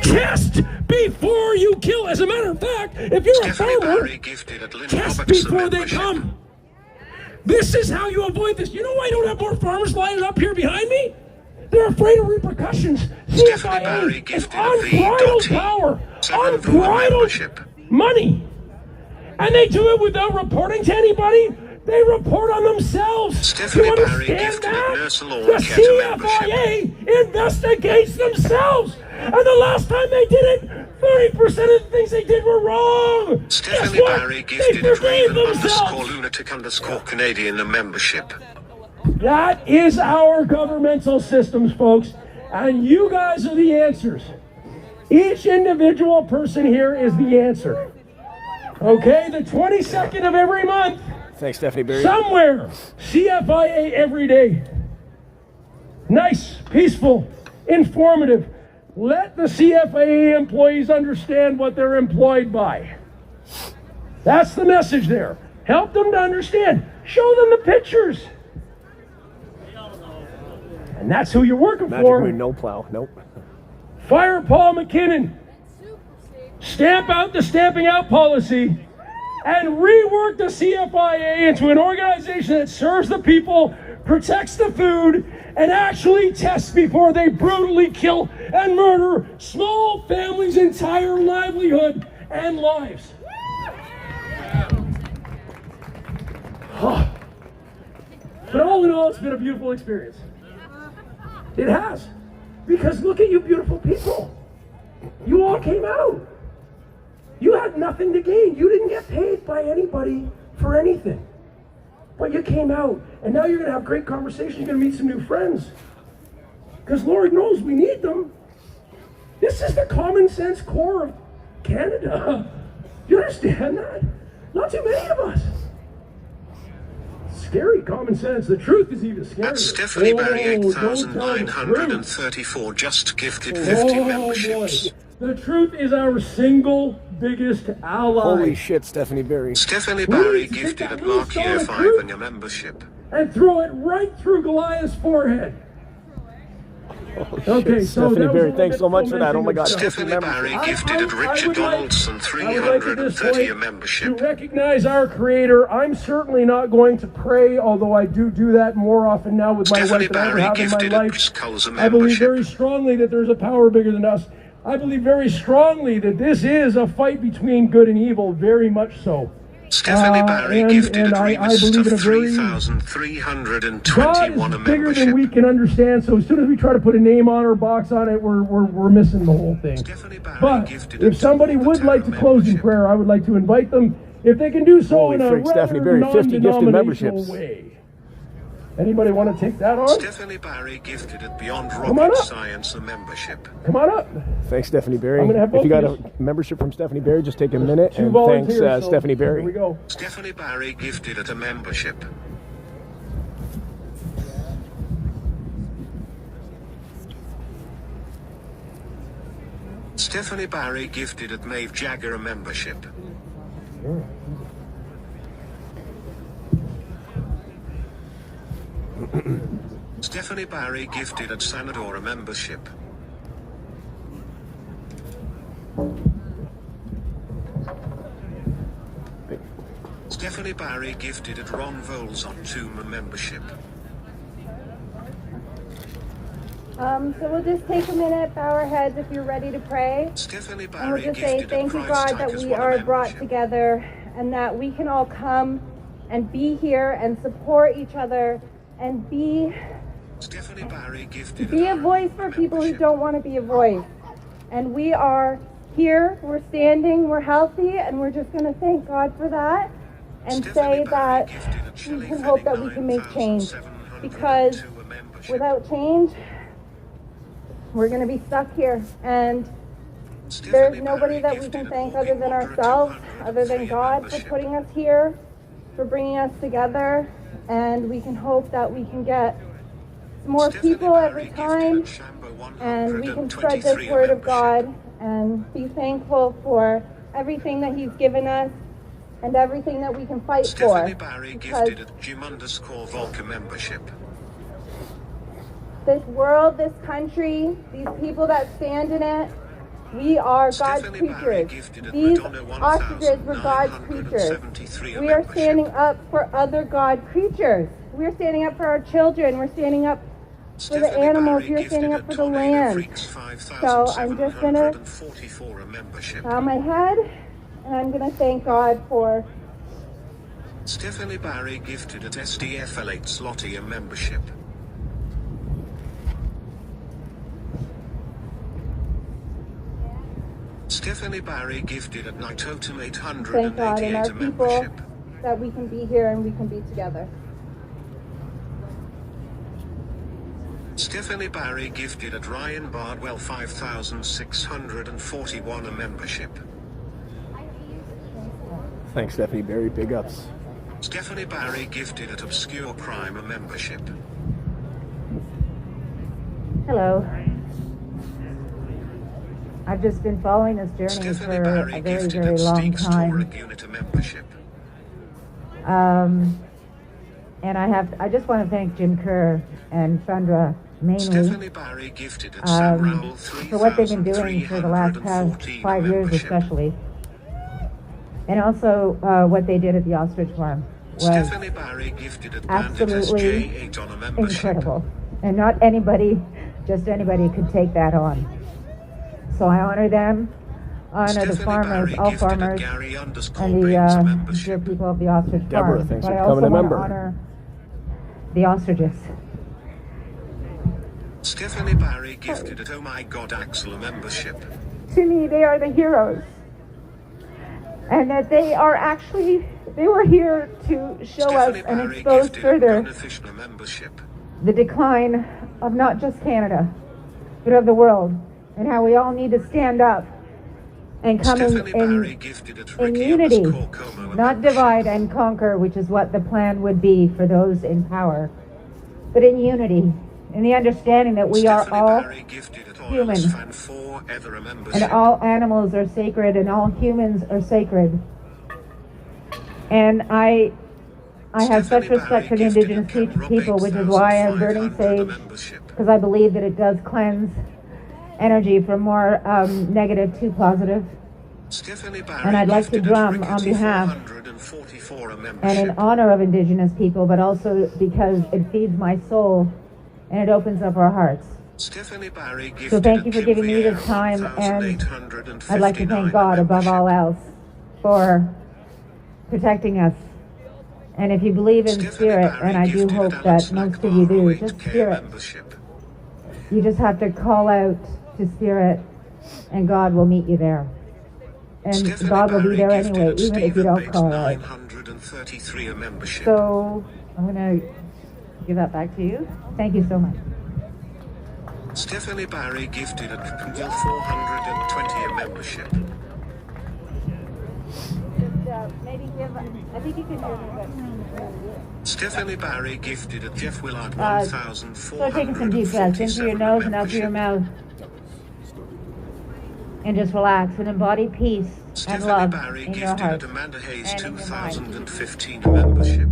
Test before you kill. As a matter of fact, if you're Stephanie a farmer, Barry gifted at Lynn test Roberts a before they membership. come. This is how you avoid this. You know why I don't have more farmers lining up here behind me? They're afraid of repercussions. Stephanie Barry CFIA is gifted a unbridled V.T. power, 7 Brewer unbridled membership. money. And they do it without reporting to anybody. They report on themselves. Stephanie you Barry understand gifted that? at Nurse Lawn The Cat a membership. CFIA investigates themselves. And the last time they did it, 30% of the things they did were wrong. Stephanie Guess what? Barry They gifted at forgave Raven themselves. _lunatic Canadian a membership. That is our governmental systems, folks. And you guys are the answers. Each individual person here is the answer. Okay, the 22nd of every month. Thanks, Stephanie Barry. Somewhere, CFIA every day. Nice, peaceful, informative. Let the CFIA employees understand what they're employed by. That's the message there. Help them to understand. Show them the pictures. And that's who you're working Magic for. Moon, no plow. Nope. Fire Paul McKinnon. Stamp out the stamping out policy and rework the CFIA into an organization that serves the people, protects the food, and actually tests before they brutally kill and murder small families' entire livelihood and lives. But all in all, it's been a beautiful experience. It has. Because look at you beautiful people. You all came out. You had nothing to gain. You didn't get paid by anybody for anything. But you came out, and now you're going to have great conversations. You're going to meet some new friends. Because Lord knows we need them. This is the common sense core of Canada. You understand that? Not too many of us. Scary common sense. The truth is even scarier. At Stephanie Barry, don't tell the truth. 8,934 just gifted 50 memberships. Boy. The truth is our single biggest ally. Holy shit, Stephanie Barry. Stephanie We Barry need to take gifted that at little Mark stone Year of 5 truth and your membership. and throw it right through Goliath's forehead. Okay, so Stephanie that was Barry, a little thanks bit so much for that. Oh my God, fomenting of 50 Stephanie Barry memberships. gifted at Richard Donaldson I would like at this 330 a point membership. to recognize our creator. I'm certainly not going to pray, although I do that more often now with my Stephanie wife than I ever Barry have in my gifted at life. Briscoe's a I believe membership. very strongly that there's a power bigger than us. I believe very strongly that this is a fight between good and evil, very much so. Stephanie Barry gifted and at I Remus believe in a to very 3,321 a God is bigger than membership. we can understand, so as soon as we try to put a name on or box on it, we're missing the whole thing. But if somebody would like to close in prayer, I would like to invite them, if they can do so Holy in a frick, Stephanie rather Barry, 50 gifted non-denominational memberships. way. Anybody want to take that on? Stephanie Barry gifted at Beyond Come on Rocket up. Science a membership. Come on up. Thanks, Stephanie Barry. I'm gonna have If you both got of a membership from Stephanie Barry, just take a minute Two and volunteers, thanks so Stephanie Here we Barry. go. Stephanie Barry gifted at a membership. Stephanie Barry gifted at Maeve Jagger a membership. Stephanie Barry gifted at Sanador a membership. Stephanie Barry gifted at Ron Voles on Tomb a membership. So we'll just take a minute, bow our heads if you're ready to pray. Stephanie And Barry we'll just say, gifted thank at you, Christ God, that Tigers we won a are brought membership. together and that we can all come and be here and support each other and be Stephanie Barry gifted a voice for people who don't want to be a voice. And we are here, we're standing, we're healthy, and we're just going to thank God for that and say that we can hope that we can make change. Because without change, we're going to be stuck here. And there's nobody that we can thank other than ourselves, other than God for putting us here, for bringing us together. And we can hope that we can get more people every time, and we can spread this word of God and be thankful for everything that He's given us and everything that we can fight Stephanie for. Barry Because gifted at Jim_Volker membership. this world, this country, these people that stand in it, we are God's creatures. These ostriches were God's creatures. We are standing up for other God creatures. We are standing up for our children. We're standing up for the animals. We are standing up for the land. So I'm just going to bow my head and I'm going to thank God for Stephanie Barry gifted at SDFL8 Slotty a membership. Stephanie Barry gifted at Nightotum thank God and 888 our a people membership. that we can be here and we can be together. Stephanie Barry gifted at Ryan Bardwell 5,641 a membership. Thanks, Stephanie Barry. Big ups. Stephanie Barry gifted at Obscure Crime a membership. Hello. I've just been following this journey Stephanie for Barry a very, gifted very at long Steve's time. Torek unit a membership. And I just want to thank Jim Kerr and Sandra mainly Stephanie Barry gifted at Sam Ramble for what they've been doing for the last past 5 years especially. And also what they did at the ostrich farm was Stephanie Barry gifted at absolutely Bandit SJ8 on a membership. incredible. And not anybody, just anybody could take that on. So I honor them, honor the farmers, all farmers, and the dear people of the ostrich Deborah, farm. thanks But for I also becoming a want to member. honor the ostriches. Stephanie Barry gifted at Oh My God Axel a membership. To me, they are the heroes. And that they were here to show us and expose further Beneficial membership. the decline of not just Canada, but of the world, and how we all need to stand up and come in unity, not divide and conquer, which is what the plan would be for those in power, but in unity, in the understanding that we are all human, and all animals are sacred, and all humans are sacred. And I have such respect for the Indigenous people, which is why I'm burning sage, because I believe that it does cleanse energy from more negative to positive. And I'd like to drum on behalf and in honor of Indigenous people, but also because it feeds my soul and it opens up our hearts. So thank you for giving me this time, and I'd like to thank God above all else for protecting us. And if you believe in spirit, and I do hope that most of you do, just spirit. You just have to call out to spirit, and God will meet you there. And God will be there anyway, even if you don't call out. So I'm going to give that back to you. Thank you so much. Stephanie Barry gifted at Pickenville 420 a membership. Maybe give, I think you can hear me, but Stephanie Barry gifted at Jeff Willard Start taking some deep breaths in through your nose and out through your mouth. And just relax and embody peace and love in your heart Amanda Hayes and in your mind. 2015 a membership.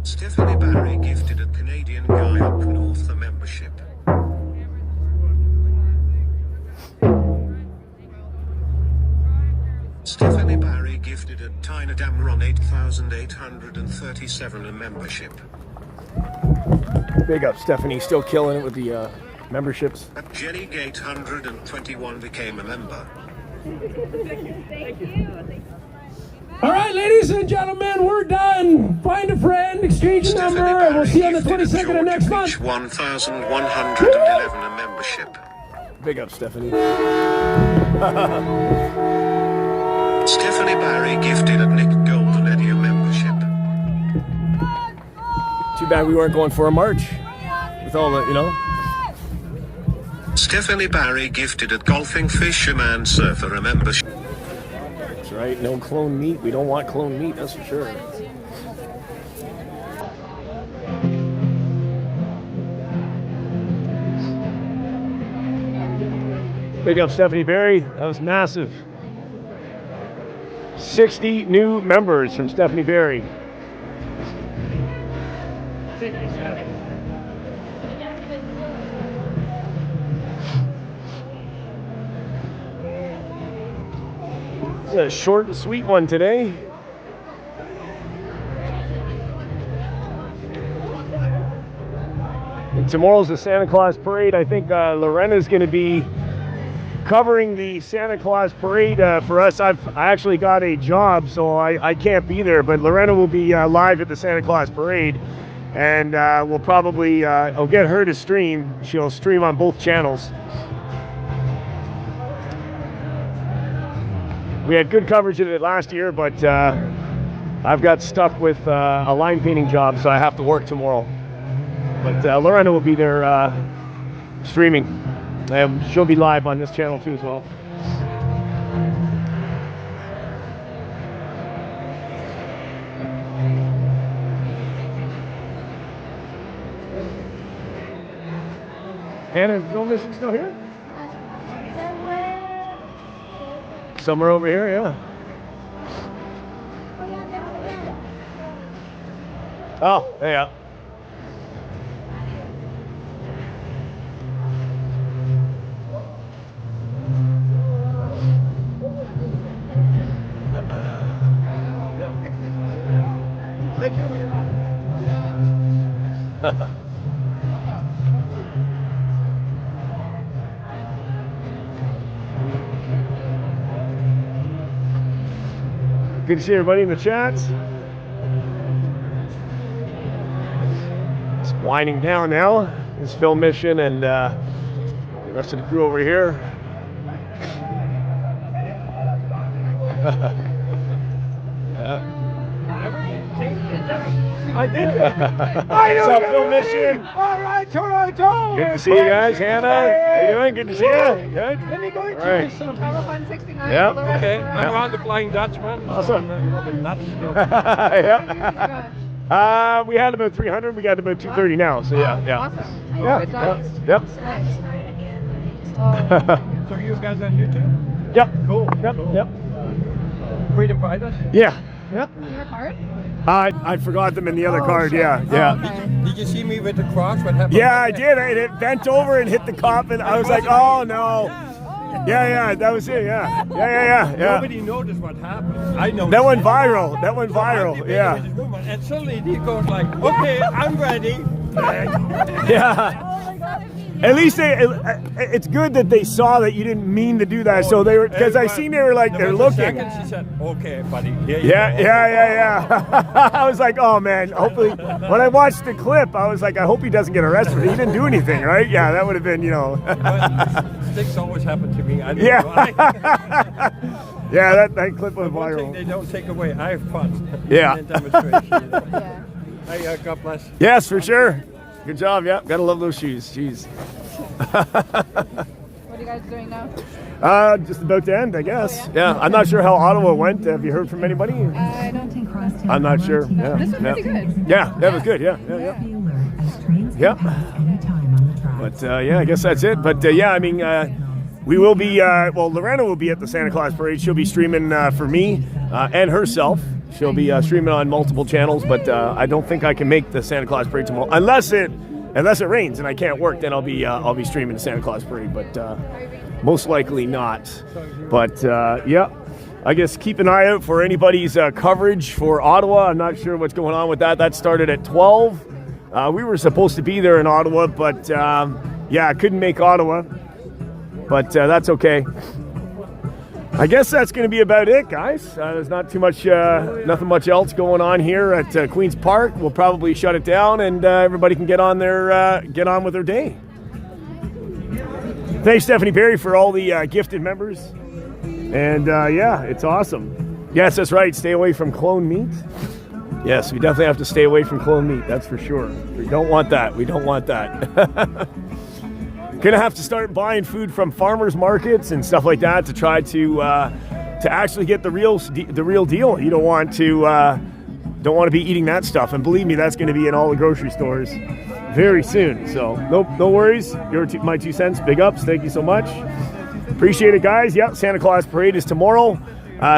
Stephanie Barry gifted a Canadian guy up north a membership. Stephanie Barry gifted a Tina Damron 8837 a membership. Big up, Stephanie. Still killing it with the memberships. Jenny Gate 121 became a member. All right, ladies and gentlemen, we're done. Find a friend, exchange a number, and we'll see you on the 22nd of next month. 1,111 a membership. Big up, Stephanie. Stephanie Barry gifted a Nick Golden Eddie a membership. Too bad we weren't going for a march with all the, you know. Stephanie Barry gifted a Golfing Fisherman Surfer a membership. That's right, no clone meat. We don't want clone meat, that's for sure. Big up Stephanie Barry, that was massive. 60 new members from Stephanie Barry. It's a short and sweet one today. And tomorrow's the Santa Claus parade. I think Lorena's going to be covering the Santa Claus parade for us. I actually got a job, so I can't be there, but Lorena will be live at the Santa Claus parade, and we'll probably, I'll get her to stream. She'll stream on both channels. We had good coverage of it last year, but I've got stuck with a line painting job, so I have to work tomorrow. But Lorena will be there streaming. She'll be live on this channel too as well. Hannah, no mission still here? Somewhere over here, yeah. Oh, yeah. Thank you. Good to see everybody in the chats. It's winding down now. This film mission and the rest of the crew over here. I did it. What's up, film mission? All right, Toronto. Good to see you guys. Hannah, how you doing? Good to see you. Good. Let me go into Right. some Fun 69. Yep. Okay, Yep. I'm on the Flying Dutchman. Awesome. Nuts. Yep. We had about 300. We got about 230 now. So yeah. Awesome. Yeah. Yep. So you guys on YouTube? Yep. Cool. Yep. Cool. Yep. Freedom Fighters? Yeah. Yep. Your card? I forgot them in the other card. Yeah. Yeah. Did you see me with the cross? What happened? Yeah, I did. It bent over and hit the cop, and I was like, oh no. Yeah, that was it. Yeah. Nobody noticed what happened. I know. That went viral. Yeah. And suddenly he goes like, okay, I'm ready. Yeah. At least it's good that they saw that you didn't mean to do that. So they were, because I seen they were like, they're looking. She said, okay, buddy. Yeah. I was like, oh man, hopefully, when I watched the clip, I was like, I hope he doesn't get arrested. He didn't do anything, right? Yeah, that would have been, Sticks always happen to me. I don't know Yeah. why. Yeah, that clip was One thing viral. they don't take away, I have fun. Yeah. In demonstration. Hey, God bless. Yes, for sure. Good job. Yeah, gotta love those shoes. Jeez. What are you guys doing now? Just about to end, I guess. Yeah, I'm not sure how Ottawa went. Have you heard from anybody? I don't think I'm not sure. Yeah. This was pretty good. Yeah, that was good. Yeah. But yeah, I guess that's it. But yeah, I mean, we will be. Well, Lorena will be at the Santa Claus parade. She'll be streaming for me and herself She'll be streaming on multiple channels, but I don't think I can make the Santa Claus Parade tomorrow unless it rains and I can't work. Then I'll be streaming the Santa Claus Parade, but most likely not. But yeah, I guess keep an eye out for anybody's coverage for Ottawa. I'm not sure what's going on with that. That started at 12. We were supposed to be there in Ottawa, but yeah, I couldn't make Ottawa. But that's okay. I guess that's going to be about it, guys. There's not too much, nothing much else going on here at Queen's Park. We'll probably shut it down, and everybody can get on with their day. Thanks, Stephanie Perry, for all the gifted members. And yeah, it's awesome. Yes, that's right. Stay away from clone meat. Yes, we definitely have to stay away from clone meat. That's for sure. We don't want that. We don't want that. Gonna have to start buying food from farmers markets and stuff like that to try to actually get the real deal. You don't want to be eating that stuff, and believe me, that's going to be in all the grocery stores very soon. So no worries. My 2 cents. Big ups. Thank you so much. Appreciate it, guys. Yep, Santa Claus Parade is tomorrow.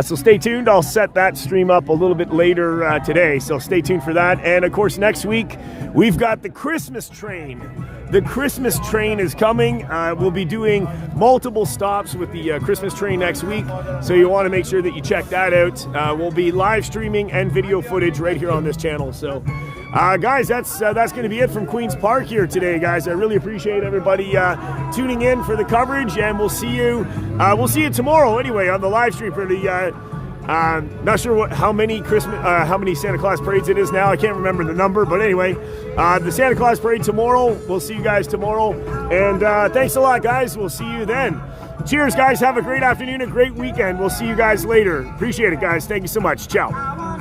So stay tuned. I'll set that stream up a little bit later today. So stay tuned for that. And of course, next week we've got the Christmas train. The Christmas train is coming. We'll be doing multiple stops with the Christmas train next week. So you want to make sure that you check that out. We'll be live streaming and video footage right here on this channel. So guys, that's going to be it from Queen's Park here today, guys. I really appreciate everybody tuning in for the coverage, and we'll see you tomorrow anyway on the live stream for the not sure how many Santa Claus parades it is now. I can't remember the number, but anyway, the Santa Claus Parade tomorrow. We'll see you guys tomorrow, and thanks a lot, guys. We'll see you then. Cheers, guys. Have a great afternoon, a great weekend. We'll see you guys later. Appreciate it, guys. Thank you so much. Ciao.